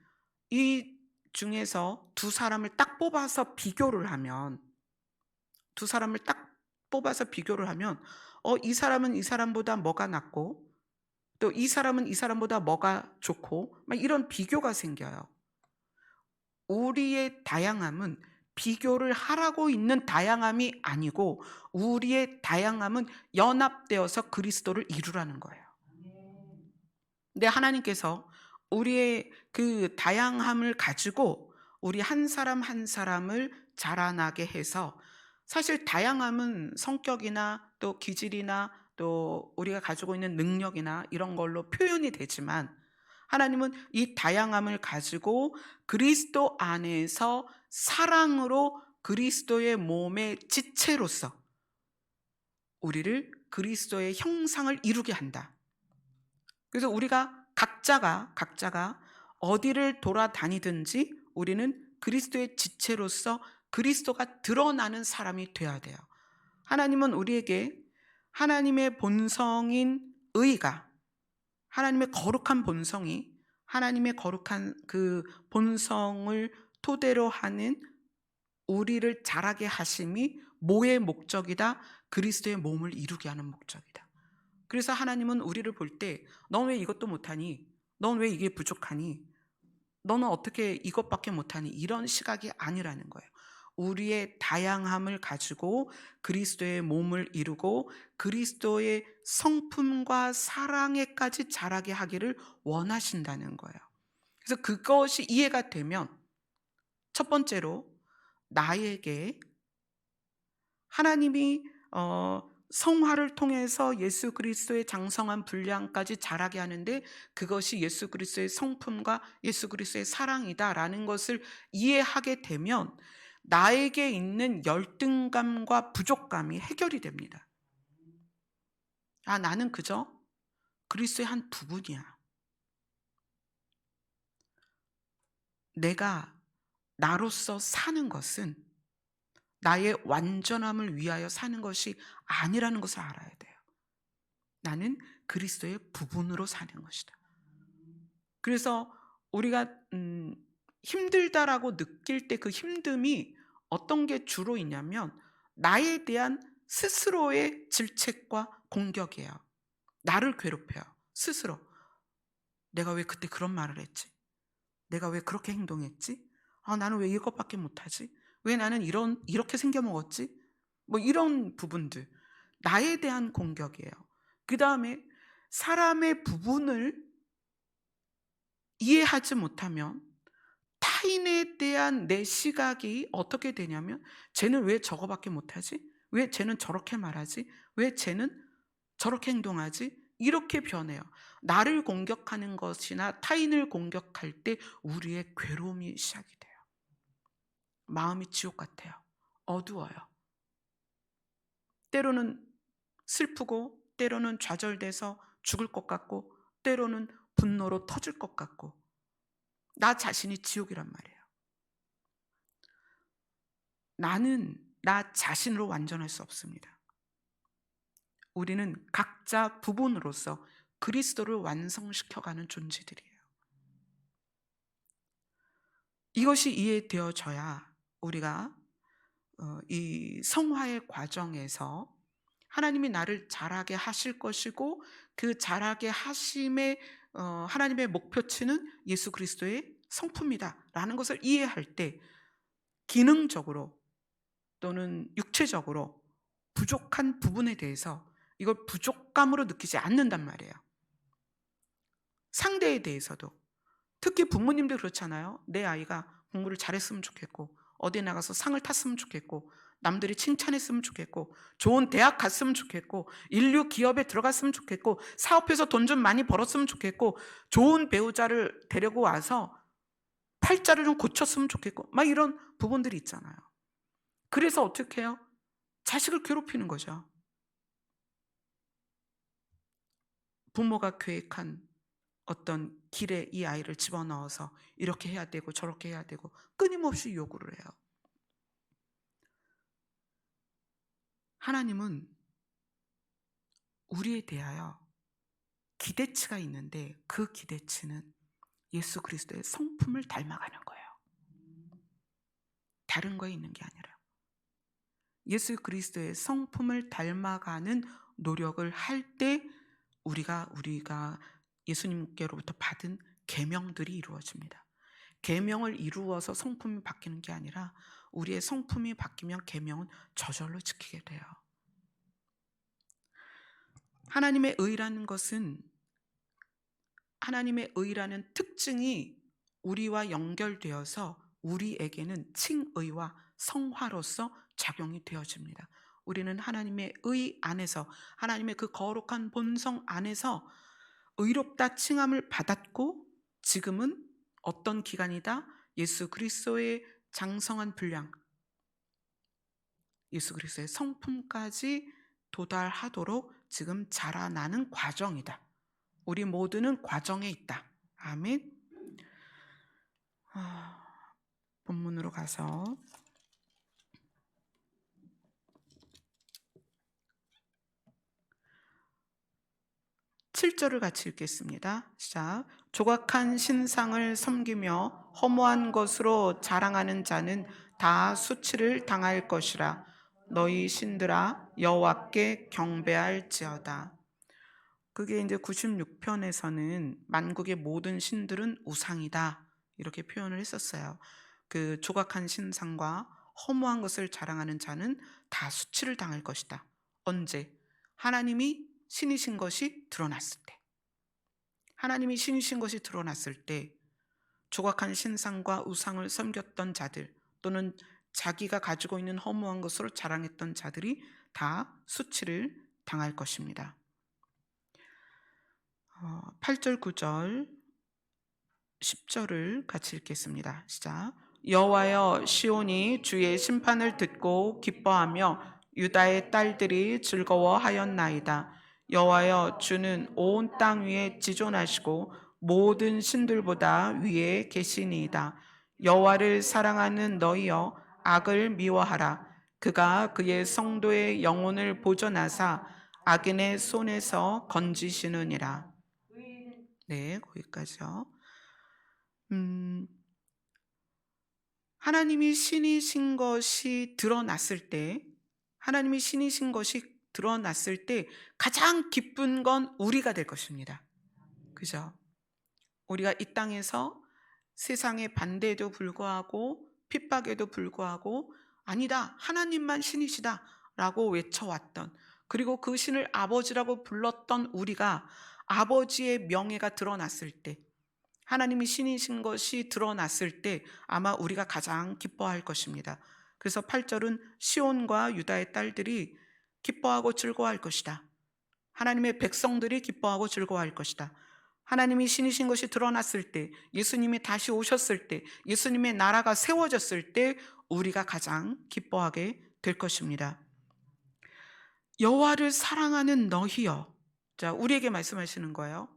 이 중에서 두 사람을 딱 뽑아서 비교를 하면 이 사람은 이 사람보다 뭐가 낫고 또 이 사람은 이 사람보다 뭐가 좋고 막 이런 비교가 생겨요. 우리의 다양함은 비교를 하라고 있는 다양함이 아니고 우리의 다양함은 연합되어서 그리스도를 이루라는 거예요. 근데 하나님께서 우리의 그 다양함을 가지고 우리 한 사람 한 사람을 자라나게 해서 사실 다양함은 성격이나 또 기질이나 또 우리가 가지고 있는 능력이나 이런 걸로 표현이 되지만 하나님은 이 다양함을 가지고 그리스도 안에서 사랑으로 그리스도의 몸의 지체로서 우리를 그리스도의 형상을 이루게 한다. 그래서 우리가 각자가 어디를 돌아다니든지 우리는 그리스도의 지체로서 그리스도가 드러나는 사람이 되어야 돼요. 하나님은 우리에게 하나님의 본성인 의가, 하나님의 거룩한 본성이, 하나님의 거룩한 그 본성을 토대로 하는 우리를 자라게 하심이 뭐의 목적이다? 그리스도의 몸을 이루게 하는 목적이다. 그래서 하나님은 우리를 볼 때 넌 왜 이것도 못하니? 넌 왜 이게 부족하니? 너는 어떻게 이것밖에 못하니? 이런 시각이 아니라는 거예요. 우리의 다양함을 가지고 그리스도의 몸을 이루고 그리스도의 성품과 사랑에까지 자라게 하기를 원하신다는 거예요. 그래서 그것이 이해가 되면 첫 번째로 나에게 하나님이 성화를 통해서 예수 그리스도의 장성한 분량까지 자라게 하는데 그것이 예수 그리스도의 성품과 예수 그리스도의 사랑이다라는 것을 이해하게 되면 나에게 있는 열등감과 부족감이 해결이 됩니다. 아, 나는 그저 그리스도의 한 부분이야. 내가 나로서 사는 것은 나의 완전함을 위하여 사는 것이 아니라는 것을 알아야 돼요. 나는 그리스도의 부분으로 사는 것이다. 그래서 우리가 힘들다라고 느낄 때 그 힘듦이 어떤 게 주로 있냐면 나에 대한 스스로의 질책과 공격이에요. 나를 괴롭혀요. 스스로. 내가 왜 그때 그런 말을 했지? 내가 왜 그렇게 행동했지? 나는 왜 이것밖에 못하지? 왜 나는 이렇게 생겨먹었지? 뭐 이런 부분들. 나에 대한 공격이에요. 그 다음에 사람의 부분을 이해하지 못하면 타인에 대한 내 시각이 어떻게 되냐면 쟤는 왜 저거밖에 못하지? 왜 쟤는 저렇게 말하지? 왜 쟤는 저렇게 행동하지? 이렇게 변해요. 나를 공격하는 것이나 타인을 공격할 때 우리의 괴로움이 시작이 돼요. 마음이 지옥 같아요. 어두워요. 때로는 슬프고 때로는 좌절돼서 죽을 것 같고 때로는 분노로 터질 것 같고 나 자신이 지옥이란 말이에요. 나는 나 자신으로 완전할 수 없습니다. 우리는 각자 부분으로서 그리스도를 완성시켜가는 존재들이에요. 이것이 이해되어져야 우리가 이 성화의 과정에서 하나님이 나를 자라게 하실 것이고 그 자라게 하심의 하나님의 목표치는 예수 그리스도의 성품이다라는 것을 이해할 때 기능적으로 또는 육체적으로 부족한 부분에 대해서 이걸 부족감으로 느끼지 않는단 말이에요. 상대에 대해서도. 특히 부모님들 그렇잖아요. 내 아이가 공부를 잘했으면 좋겠고 어디 나가서 상을 탔으면 좋겠고 남들이 칭찬했으면 좋겠고 좋은 대학 갔으면 좋겠고 인류 기업에 들어갔으면 좋겠고 사업해서 돈 좀 많이 벌었으면 좋겠고 좋은 배우자를 데리고 와서 팔자를 좀 고쳤으면 좋겠고 막 이런 부분들이 있잖아요. 그래서 어떻게 해요? 자식을 괴롭히는 거죠. 부모가 계획한 어떤 길에 이 아이를 집어넣어서 이렇게 해야 되고 저렇게 해야 되고 끊임없이 요구를 해요. 하나님은 우리에 대하여 기대치가 있는데 그 기대치는 예수 그리스도의 성품을 닮아가는 거예요. 다른 거에 있는 게 아니라 예수 그리스도의 성품을 닮아가는 노력을 할 때 우리가 예수님께로부터 받은 계명들이 이루어집니다. 계명을 이루어서 성품이 바뀌는 게 아니라 우리의 성품이 바뀌면 계명은 저절로 지키게 돼요. 하나님의 의라는 것은 하나님의 의라는 특징이 우리와 연결되어서 우리에게는 칭의와 성화로서 작용이 되어집니다. 우리는 하나님의 의 안에서 하나님의 그 거룩한 본성 안에서 의롭다 칭함을 받았고 지금은 어떤 기간이다? 예수 그리스도의 장성한 분량, 예수 그리스도의 성품까지 도달하도록 지금 자라나는 과정이다. 우리 모두는 과정에 있다. 아멘. 본문으로 가서 7절을 같이 읽겠습니다. 시작. 조각한 신상을 섬기며 허무한 것으로 자랑하는 자는 다 수치를 당할 것이라. 너희 신들아 여호와께 경배할지어다. 그게 이제 96편에서는 만국의 모든 신들은 우상이다 이렇게 표현을 했었어요. 그 조각한 신상과 허무한 것을 자랑하는 자는 다 수치를 당할 것이다. 언제? 하나님이 신이신 것이 드러났을 때. 하나님이 신이신 것이 드러났을 때 조각한 신상과 우상을 섬겼던 자들 또는 자기가 가지고 있는 허무한 것으로 자랑했던 자들이 다 수치를 당할 것입니다. 8절, 9절, 10절을 같이 읽겠습니다. 시작. 여호와여 시온이 주의 심판을 듣고 기뻐하며 유다의 딸들이 즐거워하였나이다. 여호와여 주는 온 땅 위에 지존하시고 모든 신들보다 위에 계시니이다. 여호와를 사랑하는 너희여 악을 미워하라. 그가 그의 성도의 영혼을 보존하사 악인의 손에서 건지시느니라. 네, 거기까지요. 하나님이 신이신 것이 드러났을 때, 하나님이 신이신 것이 드러났을 때 가장 기쁜 건 우리가 될 것입니다. 그죠? 우리가 이 땅에서 세상의 반대에도 불구하고 핍박에도 불구하고 아니다, 하나님만 신이시다 라고 외쳐왔던, 그리고 그 신을 아버지라고 불렀던 우리가 아버지의 명예가 드러났을 때, 하나님이 신이신 것이 드러났을 때 아마 우리가 가장 기뻐할 것입니다. 그래서 8절은 시온과 유다의 딸들이 기뻐하고 즐거워할 것이다. 하나님의 백성들이 기뻐하고 즐거워할 것이다. 하나님이 신이신 것이 드러났을 때, 예수님이 다시 오셨을 때, 예수님의 나라가 세워졌을 때 우리가 가장 기뻐하게 될 것입니다. 여호와를 사랑하는 너희여. 자, 우리에게 말씀하시는 거예요.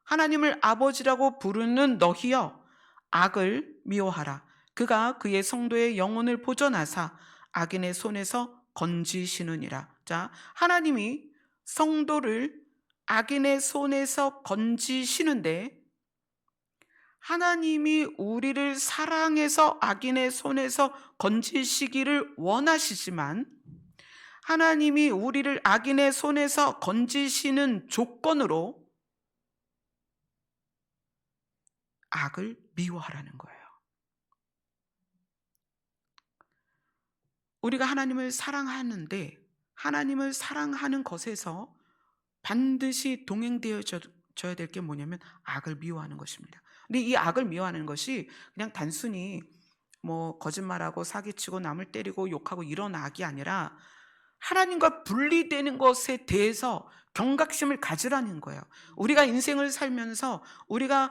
하나님을 아버지라고 부르는 너희여, 악을 미워하라. 그가 그의 성도의 영혼을 보존하사 악인의 손에서 건지시느니라. 자, 하나님이 성도를 악인의 손에서 건지시는데, 하나님이 우리를 사랑해서 악인의 손에서 건지시기를 원하시지만, 하나님이 우리를 악인의 손에서 건지시는 조건으로 악을 미워하라는 거예요. 우리가 하나님을 사랑하는데, 하나님을 사랑하는 것에서 반드시 동행되어져야 될 게 뭐냐면 악을 미워하는 것입니다. 근데 이 악을 미워하는 것이 그냥 단순히 뭐 거짓말하고 사기치고 남을 때리고 욕하고 이런 악이 아니라 하나님과 분리되는 것에 대해서 경각심을 가지라는 거예요. 우리가 인생을 살면서 우리가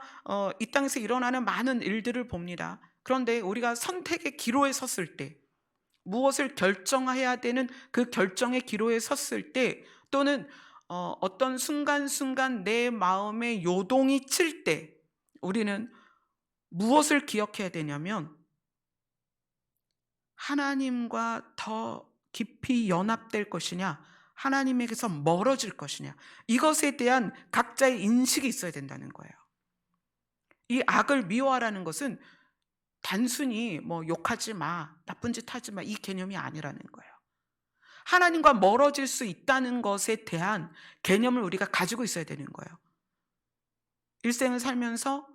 이 땅에서 일어나는 많은 일들을 봅니다. 그런데 우리가 선택의 기로에 섰을 때, 무엇을 결정해야 되는 그 결정의 기로에 섰을 때, 또는 어떤 순간순간 내 마음에 요동이 칠 때 우리는 무엇을 기억해야 되냐면 하나님과 더 깊이 연합될 것이냐, 하나님에게서 멀어질 것이냐, 이것에 대한 각자의 인식이 있어야 된다는 거예요. 이 악을 미워하라는 것은 단순히 뭐 욕하지 마, 나쁜 짓 하지 마, 이 개념이 아니라는 거예요. 하나님과 멀어질 수 있다는 것에 대한 개념을 우리가 가지고 있어야 되는 거예요. 일생을 살면서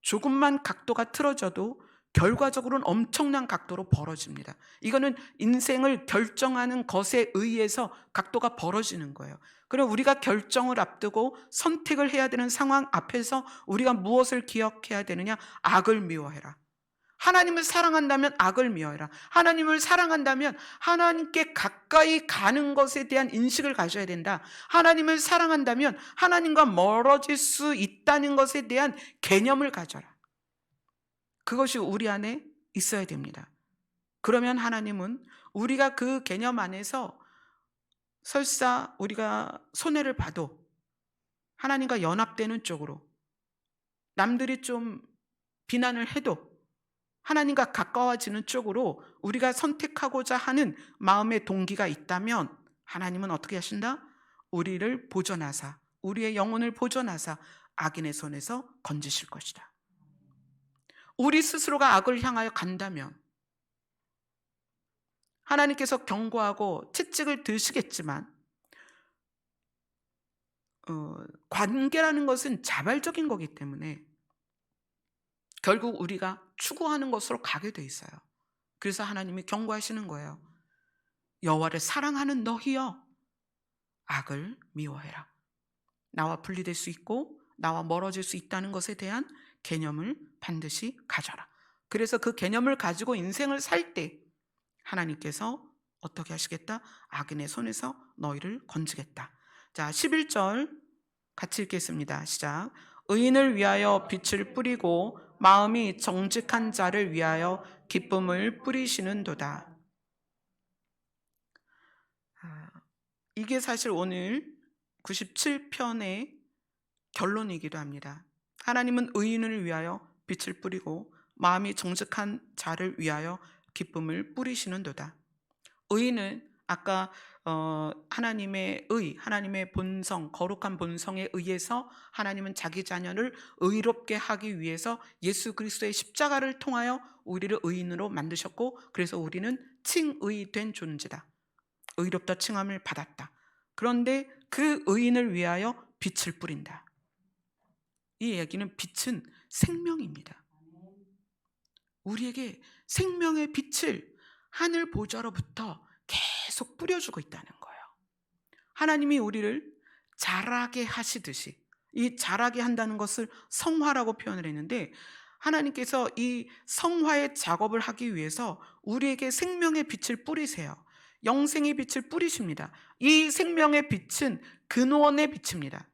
조금만 각도가 틀어져도 결과적으로는 엄청난 각도로 벌어집니다. 이거는 인생을 결정하는 것에 의해서 각도가 벌어지는 거예요. 그럼 우리가 결정을 앞두고 선택을 해야 되는 상황 앞에서 우리가 무엇을 기억해야 되느냐? 악을 미워해라. 하나님을 사랑한다면 악을 미워해라. 하나님을 사랑한다면 하나님께 가까이 가는 것에 대한 인식을 가져야 된다. 하나님을 사랑한다면 하나님과 멀어질 수 있다는 것에 대한 개념을 가져라. 그것이 우리 안에 있어야 됩니다. 그러면 하나님은 우리가 그 개념 안에서 설사 우리가 손해를 봐도 하나님과 연합되는 쪽으로, 남들이 좀 비난을 해도 하나님과 가까워지는 쪽으로 우리가 선택하고자 하는 마음의 동기가 있다면 하나님은 어떻게 하신다? 우리를 보존하사, 우리의 영혼을 보존하사 악인의 손에서 건지실 것이다. 우리 스스로가 악을 향하여 간다면 하나님께서 경고하고 채찍을 드시겠지만, 관계라는 것은 자발적인 거기 때문에 결국 우리가 추구하는 것으로 가게 돼 있어요. 그래서 하나님이 경고하시는 거예요. 여호와를 사랑하는 너희여, 악을 미워해라. 나와 분리될 수 있고 나와 멀어질 수 있다는 것에 대한 개념을 반드시 가져라. 그래서 그 개념을 가지고 인생을 살 때 하나님께서 어떻게 하시겠다? 악인의 손에서 너희를 건지겠다. 자, 11절 같이 읽겠습니다. 시작. 의인을 위하여 빛을 뿌리고 마음이 정직한 자를 위하여 기쁨을 뿌리시는도다. 이게 사실 오늘 97편의 결론이기도 합니다. 하나님은 의인을 위하여 빛을 뿌리고 마음이 정직한 자를 위하여 기쁨을 뿌리시는도다. 의인은 아까 하나님의 하나님의 본성, 거룩한 본성에 의해서 하나님은 자기 자녀를 의롭게 하기 위해서 예수 그리스도의 십자가를 통하여 우리를 의인으로 만드셨고, 그래서 우리는 칭의된 존재다. 의롭다 칭함을 받았다. 그런데 그 의인을 위하여 빛을 뿌린다. 이 얘기는 빛은 생명입니다. 우리에게 생명의 빛을 하늘 보좌로부터 계속 뿌려주고 있다는 거예요. 하나님이 우리를 자라게 하시듯이, 이 자라게 한다는 것을 성화라고 표현을 했는데, 하나님께서 이 성화의 작업을 하기 위해서 우리에게 생명의 빛을 뿌리세요. 영생의 빛을 뿌리십니다. 이 생명의 빛은 근원의 빛입니다.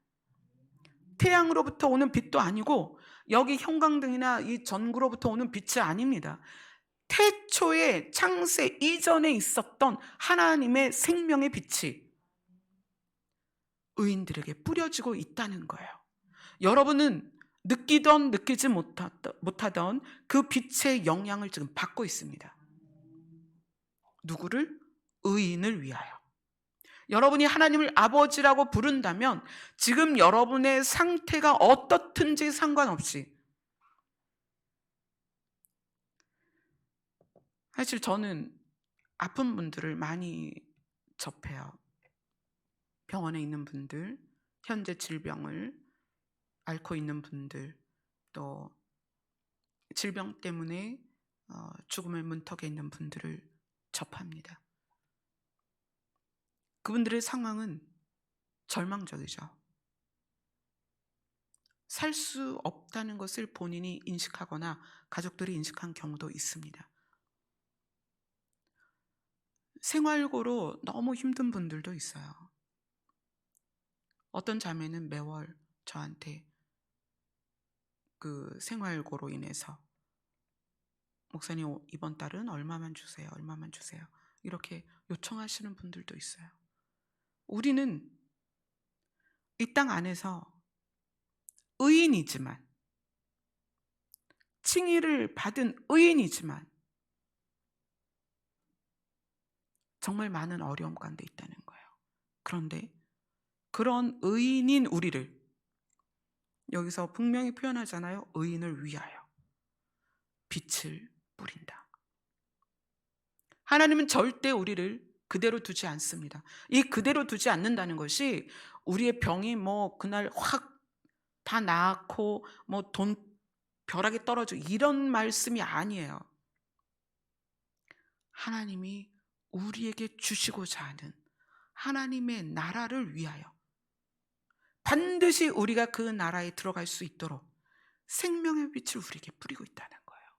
태양으로부터 오는 빛도 아니고 여기 형광등이나 이 전구로부터 오는 빛이 아닙니다. 태초에 창세 이전에 있었던 하나님의 생명의 빛이 의인들에게 뿌려지고 있다는 거예요. 여러분은 느끼던 느끼지 못하던 그 빛의 영향을 지금 받고 있습니다. 누구를? 의인을 위하여. 여러분이 하나님을 아버지라고 부른다면 지금 여러분의 상태가 어떻든지 상관없이, 사실 저는 아픈 분들을 많이 접해요. 병원에 있는 분들, 현재 질병을 앓고 있는 분들, 또 질병 때문에 죽음의 문턱에 있는 분들을 접합니다. 그분들의 상황은 절망적이죠. 살 수 없다는 것을 본인이 인식하거나 가족들이 인식한 경우도 있습니다. 생활고로 너무 힘든 분들도 있어요. 어떤 자매는 매월 저한테 그 생활고로 인해서 목사님 이번 달은 얼마만 주세요, 얼마만 주세요, 이렇게 요청하시는 분들도 있어요. 우리는 이 땅 안에서 의인이지만, 칭의를 받은 의인이지만 정말 많은 어려움 가운데 있다는 거예요. 그런데 그런 의인인 우리를 여기서 분명히 표현하잖아요. 의인을 위하여 빛을 뿌린다. 하나님은 절대 우리를 그대로 두지 않습니다. 이 그대로 두지 않는다는 것이 우리의 병이 뭐 그날 확 다 나았고 뭐 돈 벼락이 떨어져 이런 말씀이 아니에요. 하나님이 우리에게 주시고자 하는 하나님의 나라를 위하여 반드시 우리가 그 나라에 들어갈 수 있도록 생명의 빛을 우리에게 뿌리고 있다는 거예요.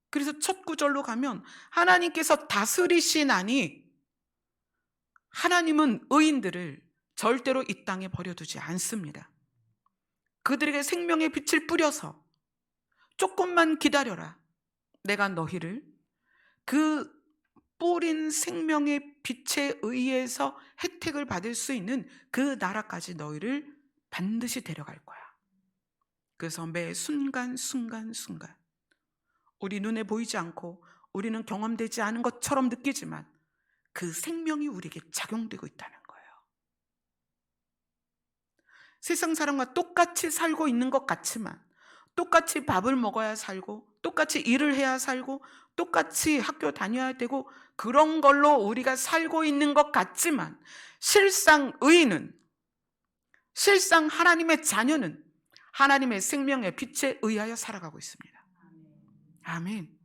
그래서 첫 구절로 가면 하나님께서 다스리시나니, 하나님은 의인들을 절대로 이 땅에 버려두지 않습니다. 그들에게 생명의 빛을 뿌려서 조금만 기다려라, 내가 너희를 그 뿌린 생명의 빛에 의해서 혜택을 받을 수 있는 그 나라까지 너희를 반드시 데려갈 거야. 그래서 매 순간 우리 눈에 보이지 않고 우리는 경험되지 않은 것처럼 느끼지만 그 생명이 우리에게 작용되고 있다는 거예요. 세상 사람과 똑같이 살고 있는 것 같지만, 똑같이 밥을 먹어야 살고 똑같이 일을 해야 살고 똑같이 학교 다녀야 되고 그런 걸로 우리가 살고 있는 것 같지만, 실상 의인은, 실상 하나님의 자녀는 하나님의 생명의 빛에 의하여 살아가고 있습니다. 아멘.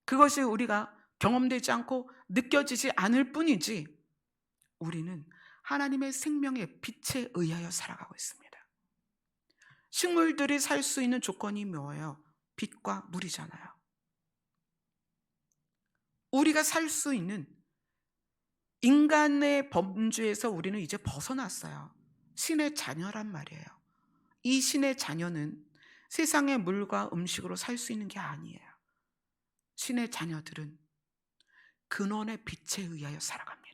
그것이 우리가 경험되지 않고 느껴지지 않을 뿐이지, 우리는 하나님의 생명의 빛에 의하여 살아가고 있습니다. 식물들이 살 수 있는 조건이 뭐예요? 빛과 물이잖아요. 우리가 살 수 있는 인간의 범주에서 우리는 이제 벗어났어요. 신의 자녀란 말이에요. 이 신의 자녀는 세상의 물과 음식으로 살 수 있는 게 아니에요. 신의 자녀들은 근원의 빛에 의하여 살아갑니다.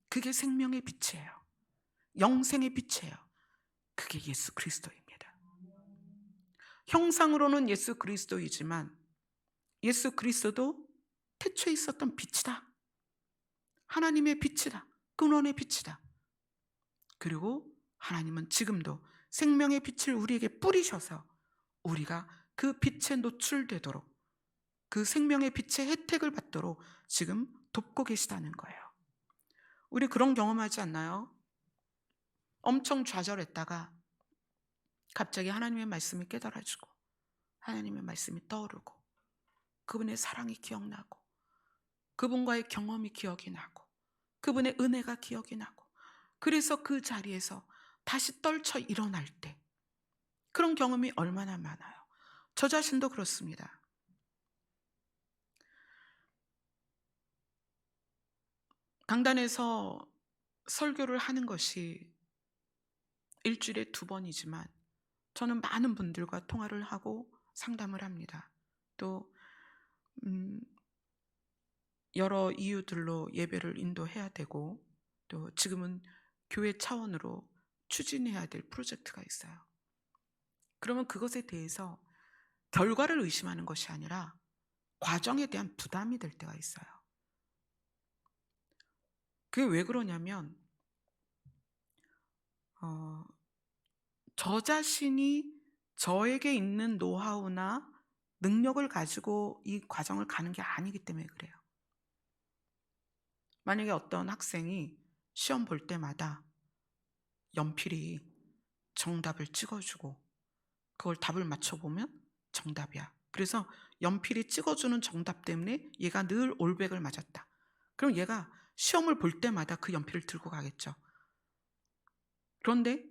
그게 생명의 빛이에요. 영생의 빛이에요. 그게 예수 그리스도입니다. 형상으로는 예수 그리스도이지만 예수 그리스도도 태초에 있었던 빛이다. 하나님의 빛이다. 근원의 빛이다. 그리고 하나님은 지금도 생명의 빛을 우리에게 뿌리셔서 우리가 그 빛에 노출되도록, 그 생명의 빛의 혜택을 받도록 지금 돕고 계시다는 거예요. 우리 그런 경험하지 않나요? 엄청 좌절했다가 갑자기 하나님의 말씀이 깨달아지고 하나님의 말씀이 떠오르고 그분의 사랑이 기억나고 그분과의 경험이 기억이 나고 그분의 은혜가 기억이 나고, 그래서 그 자리에서 다시 떨쳐 일어날 때 그런 경험이 얼마나 많아요. 저 자신도 그렇습니다. 강단에서 설교를 하는 것이 일주일에 2번이지만 저는 많은 분들과 통화를 하고 상담을 합니다. 또 여러 이유들로 예배를 인도해야 되고, 또 지금은 교회 차원으로 추진해야 될 프로젝트가 있어요. 그러면 그것에 대해서 결과를 의심하는 것이 아니라 과정에 대한 부담이 될 때가 있어요. 그게 왜 그러냐면 저 자신이 저에게 있는 노하우나 능력을 가지고 이 과정을 가는 게 아니기 때문에 그래요. 만약에 어떤 학생이 시험 볼 때마다 연필이 정답을 찍어주고 그걸 답을 맞춰보면 정답이야. 그래서 연필이 찍어주는 정답 때문에 얘가 늘 올백을 맞았다. 그럼 얘가 시험을 볼 때마다 그 연필을 들고 가겠죠. 그런데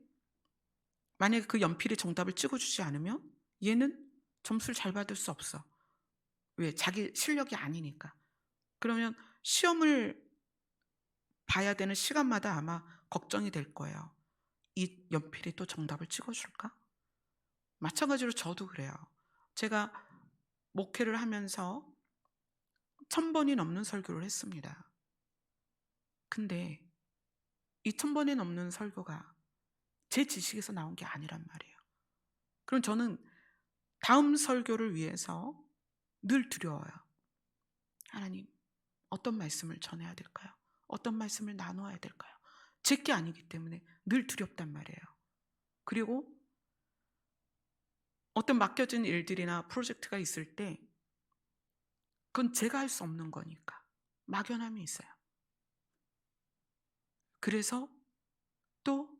만약에 그 연필이 정답을 찍어주지 않으면 얘는 점수를 잘 받을 수 없어. 왜? 자기 실력이 아니니까. 그러면 시험을 봐야 되는 시간마다 아마 걱정이 될 거예요. 이 연필이 또 정답을 찍어줄까? 마찬가지로 저도 그래요. 제가 목회를 하면서 1000번이 넘는 설교를 했습니다. 근데 이 1000번이 넘는 설교가 제 지식에서 나온 게 아니란 말이에요. 그럼 저는 다음 설교를 위해서 늘 두려워요. 하나님, 어떤 말씀을 전해야 될까요? 어떤 말씀을 나누어야 될까요? 제 게 아니기 때문에 늘 두렵단 말이에요. 그리고 어떤 맡겨진 일들이나 프로젝트가 있을 때 그건 제가 할 수 없는 거니까 막연함이 있어요. 그래서 또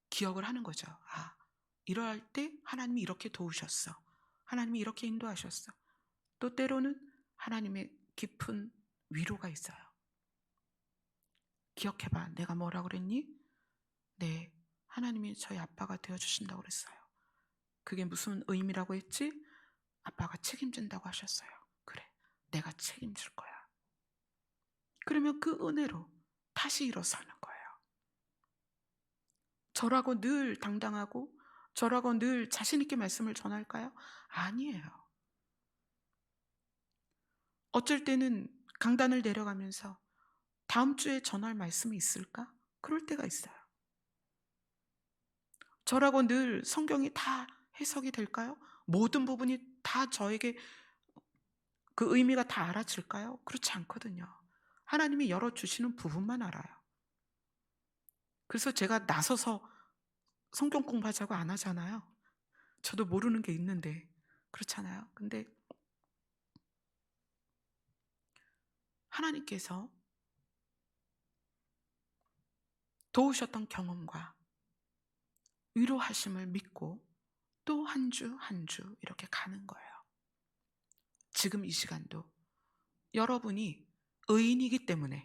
기억을 하는 거죠. 아, 이러할 때 하나님이 이렇게 도우셨어. 하나님이 이렇게 인도하셨어. 또 때로는 하나님의 깊은 위로가 있어요. 기억해봐. 내가 뭐라고 그랬니? 네, 하나님이 저희 아빠가 되어주신다고 그랬어요. 그게 무슨 의미라고 했지? 아빠가 책임진다고 하셨어요. 그래, 내가 책임질 거야. 그러면 그 은혜로 다시 일어서는 거예요. 저라고 늘 당당하고 저라고 늘 자신 있게 말씀을 전할까요? 아니에요. 어쩔 때는 강단을 내려가면서 다음 주에 전할 말씀이 있을까? 그럴 때가 있어요. 저라고 늘 성경이 다 해석이 될까요? 모든 부분이 다 저에게 그 의미가 다 알아질까요? 그렇지 않거든요. 하나님이 열어주시는 부분만 알아요. 그래서 제가 나서서 성경 공부하자고 안 하잖아요. 저도 모르는 게 있는데 그렇잖아요. 근데 하나님께서 도우셨던 경험과 위로하심을 믿고 또 한 주 한 주 이렇게 가는 거예요. 지금 이 시간도 여러분이 의인이기 때문에,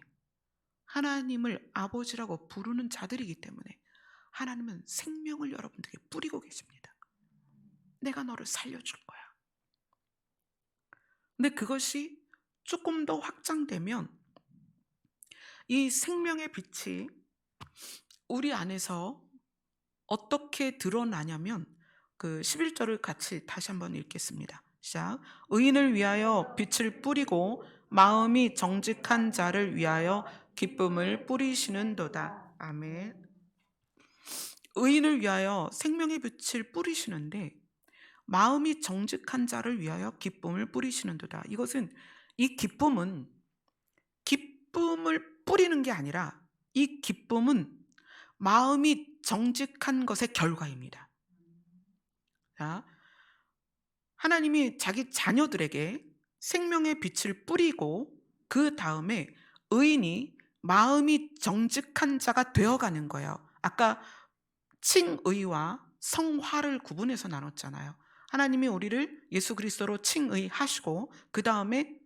하나님을 아버지라고 부르는 자들이기 때문에 하나님은 생명을 여러분들에게 뿌리고 계십니다. 내가 너를 살려줄 거야. 근데 그것이 조금 더 확장되면 이 생명의 빛이 우리 안에서 어떻게 드러나냐면, 그 11절을 같이 다시 한번 읽겠습니다. 시작. 의인을 위하여 빛을 뿌리고 마음이 정직한 자를 위하여 기쁨을 뿌리시는도다. 아멘. 의인을 위하여 생명의 빛을 뿌리시는데 마음이 정직한 자를 위하여 기쁨을 뿌리시는도다. 이것은 이 기쁨은 기쁨을 뿌리는 게 아니라 이 기쁨은 마음이 정직한 것의 결과입니다. 자, 하나님이 자기 자녀들에게 생명의 빛을 뿌리고 그 다음에 의인이 마음이 정직한 자가 되어가는 거예요. 아까 칭의와 성화를 구분해서 나눴잖아요. 하나님이 우리를 예수 그리스도로 칭의하시고 그 다음에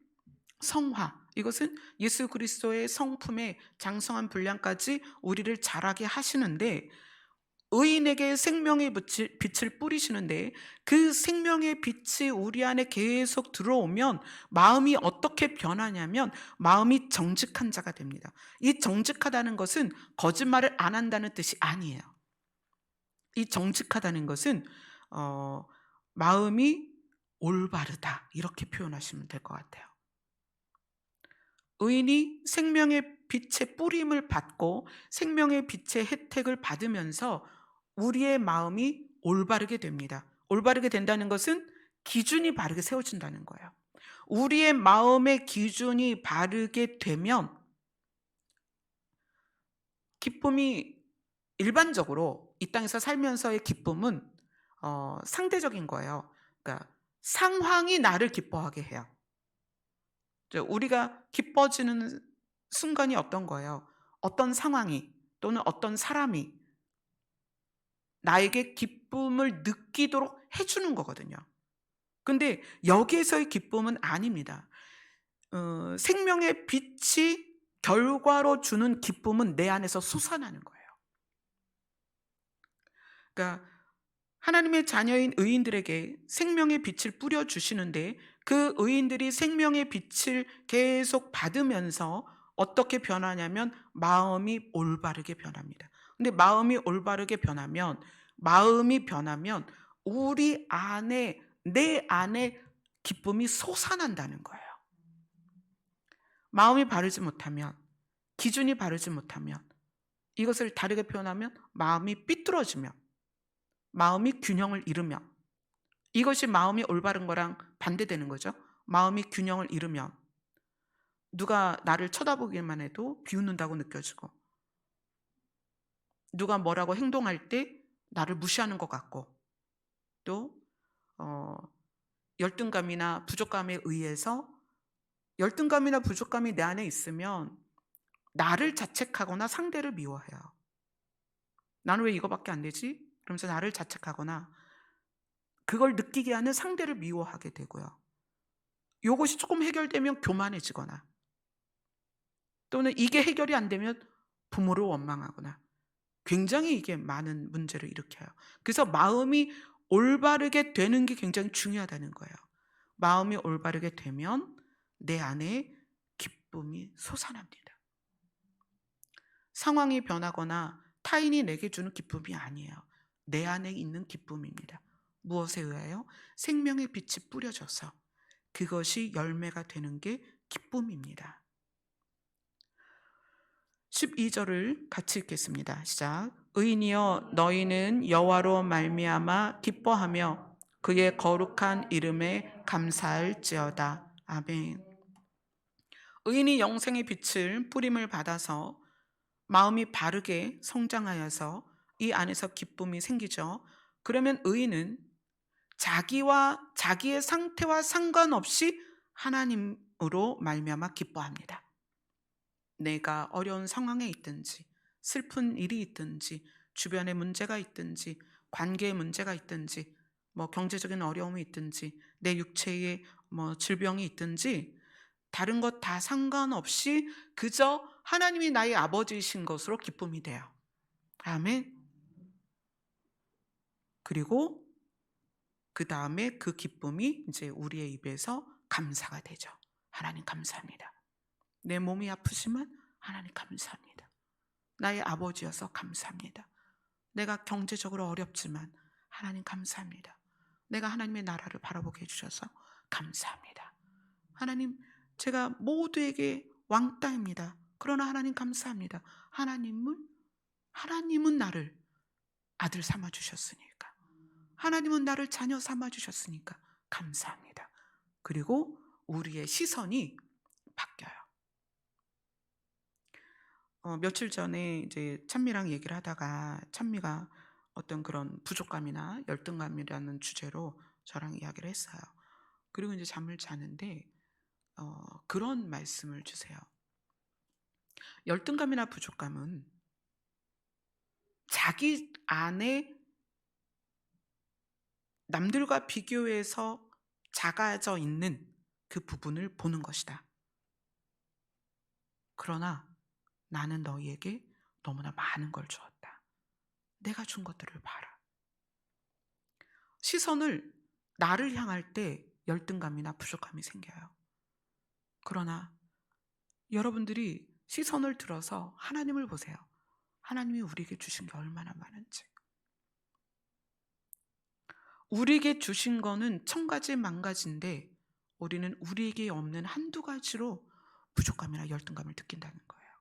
성화, 이것은 예수 그리스도의 성품의 장성한 분량까지 우리를 자라게 하시는데, 의인에게 생명의 빛을 뿌리시는데 그 생명의 빛이 우리 안에 계속 들어오면 마음이 어떻게 변하냐면 마음이 정직한 자가 됩니다. 이 정직하다는 것은 거짓말을 안 한다는 뜻이 아니에요. 이 정직하다는 것은 마음이 올바르다, 이렇게 표현하시면 될 것 같아요. 의인이 생명의 빛의 뿌림을 받고 생명의 빛의 혜택을 받으면서 우리의 마음이 올바르게 됩니다. 올바르게 된다는 것은 기준이 바르게 세워진다는 거예요. 우리의 마음의 기준이 바르게 되면 기쁨이, 일반적으로 이 땅에서 살면서의 기쁨은 상대적인 거예요. 그러니까 상황이 나를 기뻐하게 해요. 우리가 기뻐지는 순간이 어떤 거예요? 어떤 상황이 또는 어떤 사람이 나에게 기쁨을 느끼도록 해주는 거거든요. 근데 여기에서의 기쁨은 아닙니다. 생명의 빛이 결과로 주는 기쁨은 내 안에서 솟아나는 거예요. 그러니까 하나님의 자녀인 의인들에게 생명의 빛을 뿌려주시는데 그 의인들이 생명의 빛을 계속 받으면서 어떻게 변하냐면 마음이 올바르게 변합니다. 근데 마음이 올바르게 변하면, 우리 안에, 내 안에 기쁨이 솟아난다는 거예요. 마음이 바르지 못하면, 기준이 바르지 못하면, 이것을 다르게 표현하면 마음이 삐뚤어지면, 마음이 균형을 잃으면, 이것이 마음이 올바른 거랑 반대되는 거죠. 마음이 균형을 잃으면 누가 나를 쳐다보기만 해도 비웃는다고 느껴지고, 누가 뭐라고 행동할 때 나를 무시하는 것 같고, 또 열등감이나 부족감에 의해서, 열등감이나 부족감이 내 안에 있으면 나를 자책하거나 상대를 미워해요. 나는 왜 이거밖에 안 되지? 그러면서 나를 자책하거나 그걸 느끼게 하는 상대를 미워하게 되고요. 이것이 조금 해결되면 교만해지거나, 또는 이게 해결이 안 되면 부모를 원망하거나, 굉장히 이게 많은 문제를 일으켜요. 그래서 마음이 올바르게 되는 게 굉장히 중요하다는 거예요. 마음이 올바르게 되면 내 안에 기쁨이 솟아납니다. 상황이 변하거나 타인이 내게 주는 기쁨이 아니에요. 내 안에 있는 기쁨입니다. 무엇에 의하여? 생명의 빛이 뿌려져서 그것이 열매가 되는 게 기쁨입니다. 12절을 같이 읽겠습니다. 시작. 의인이여 너희는 여호와로 말미암아 기뻐하며 그의 거룩한 이름에 감사할지어다. 아멘. 의인이 영생의 빛을 뿌림을 받아서 마음이 바르게 성장하여서 이 안에서 기쁨이 생기죠. 그러면 의인은 자기의 상태와 상관없이 하나님으로 말미암아 기뻐합니다. 내가 어려운 상황에 있든지, 슬픈 일이 있든지, 주변에 문제가 있든지, 관계에 문제가 있든지, 경제적인 어려움이 있든지, 내 육체에 질병이 있든지, 다른 것 다 상관없이 그저 하나님이 나의 아버지이신 것으로 기쁨이 돼요. 아멘. 그리고 그 다음에 그 기쁨이 이제 우리의 입에서 감사가 되죠. 하나님 감사합니다. 내 몸이 아프지만 하나님 감사합니다. 나의 아버지여서 감사합니다. 내가 경제적으로 어렵지만 하나님 감사합니다. 내가 하나님의 나라를 바라보게 해주셔서 감사합니다. 하나님, 제가 모두에게 왕따입니다. 그러나 하나님 감사합니다. 하나님은 나를 아들 삼아주셨으니까, 하나님은 나를 자녀 삼아주셨으니까 감사합니다. 그리고 우리의 시선이 바뀌어요. 며칠 전에 이제 찬미랑 얘기를 하다가 찬미가 어떤 그런 부족감이나 열등감이라는 주제로 저랑 이야기를 했어요. 그리고 이제 잠을 자는데 그런 말씀을 주세요. 열등감이나 부족감은 자기 안에 남들과 비교해서 작아져 있는 그 부분을 보는 것이다. 그러나 나는 너희에게 너무나 많은 걸 주었다. 내가 준 것들을 봐라. 시선을 나를 향할 때 열등감이나 부족감이 생겨요. 그러나 여러분들이 시선을 들어서 하나님을 보세요. 하나님이 우리에게 주신 게 얼마나 많은지. 우리에게 주신 거는 1000가지 만가지인데 우리는 우리에게 없는 한두 가지로 부족감이나 열등감을 느낀다는 거예요.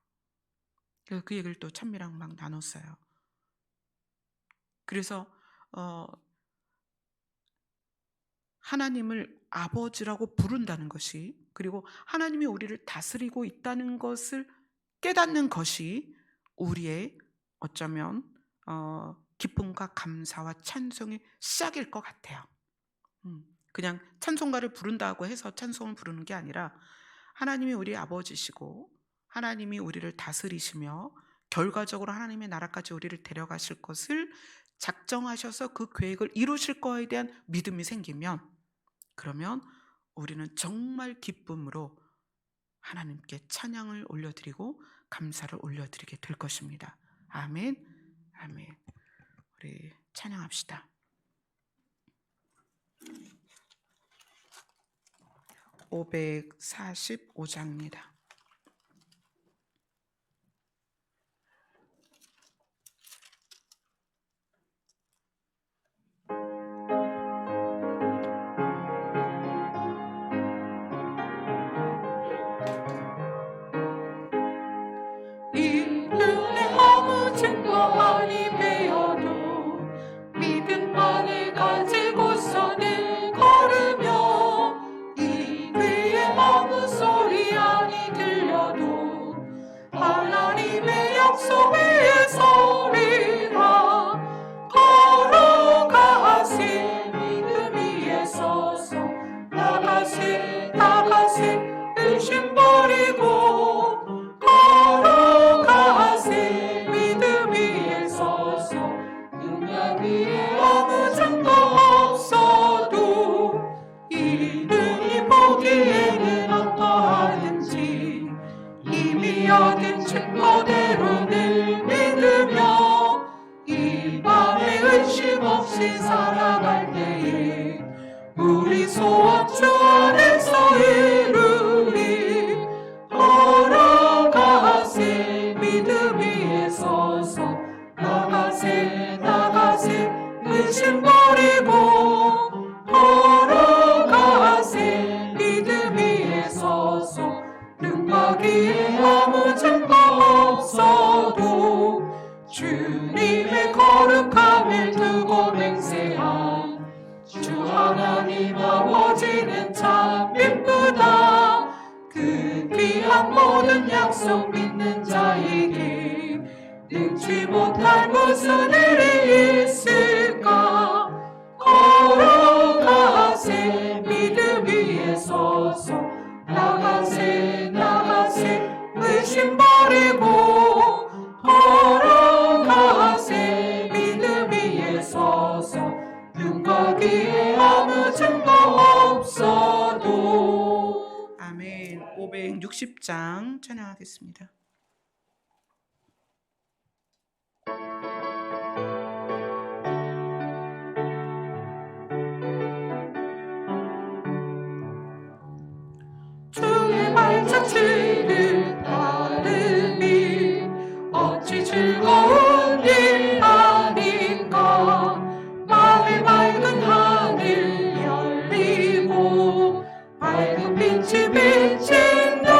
그래서 그 얘기를 또 찬미랑 막 나눴어요. 그래서 하나님을 아버지라고 부른다는 것이, 그리고 하나님이 우리를 다스리고 있다는 것을 깨닫는 것이 우리의 어쩌면 기쁨과 감사와 찬송의 시작일 것 같아요. 그냥 찬송가를 부른다고 해서 찬송을 부르는 게 아니라 하나님이 우리 아버지시고 하나님이 우리를 다스리시며 결과적으로 하나님의 나라까지 우리를 데려가실 것을 작정하셔서 그 계획을 이루실 거에 대한 믿음이 생기면, 그러면 우리는 정말 기쁨으로 하나님께 찬양을 올려드리고 감사를 올려드리게 될 것입니다. 아멘. 아멘. 우리 찬양합시다. 545장입니다. 살아갈 때에 우리 소원 주 안에서 이루리. 걸어가세 믿음 위에 서서 나가세 나가세 의심 버리고. 걸어가세 믿음 위에 서서 능가기에 아무 증거 없어도 주님의 거룩함을 두고 맹세한 주 하나님 아버지는 참 이쁘다. 그 귀한 모든 약속 믿는 자에게 능치 못할 무슨 일이 있을까. 걸어가세 믿음 위에 서서 나가세 나가세 의심 버리고. 걸어가세 믿음 위에 서서 눈과 귀에 아무 증거 없어도. 아멘. 560장 찬양하겠습니다. 주의 발자취를 따르니 어찌 즐거운 일 아닌가. 마음의 맑은 하늘 열리고 밝은 빛이 비친다.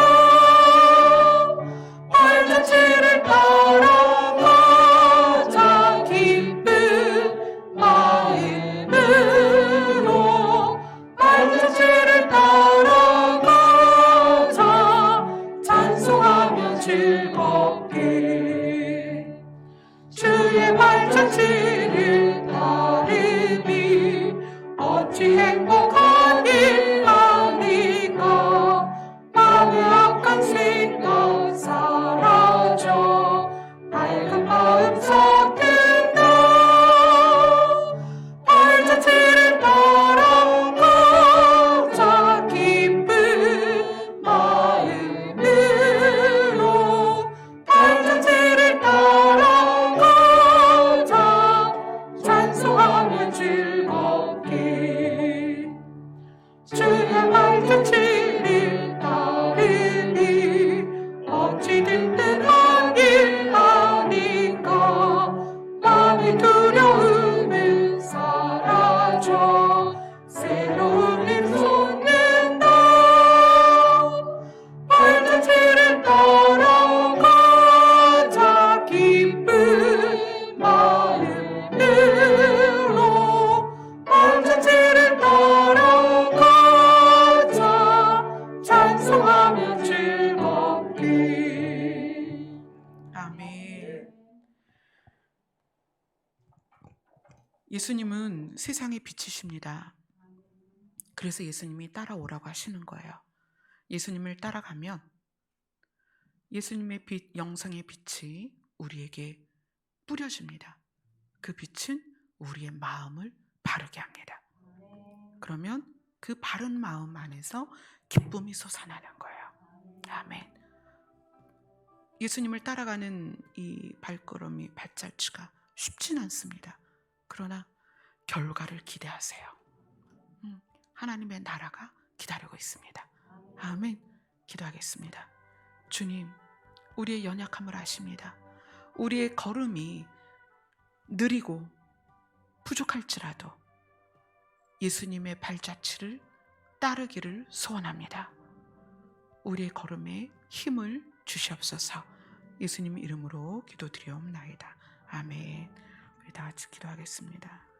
어찌 행복한 일 아닌가. 마음의 악한 생각 사라져 밝은 마음 섞인다. 발자취를 따라가자 기쁜 마음으로. 발자취를 따라가자 찬송하며 즐겁게. 주의 발자취를 따르니 어찌 든든한 일 아닌가. 마음의 두려움은 사라져 새로운 힘 솟는다. 발자취를 따라가자 기쁜 마음으로. 발자취를 따라가자 찬송하며 즐겁게. 아멘. 예수님은 세상의 빛이십니다. 그래서 예수님이 따라오라고 하시는 거예요. 예수님을 따라가면 예수님의 빛, 영생의 빛이 우리에게 뿌려집니다. 그 빛은 우리의 마음을 바르게 합니다. 그러면 그 바른 마음 안에서 기쁨이 솟아나는 거예요. 아멘. 예수님을 따라가는 이 발걸음이, 발자취가 쉽진 않습니다. 그러나 결과를 기대하세요. 하나님의 나라가 기다리고 있습니다. 아멘. 기도하겠습니다. 주님, 우리의 연약함을 아십니다. 우리의 걸음이 느리고 부족할지라도 예수님의 발자취를 따르기를 소원합니다. 우리의 걸음에 힘을 주시옵소서. 예수님 이름으로 기도드리옵나이다. 아멘. 우리 다 같이 기도하겠습니다.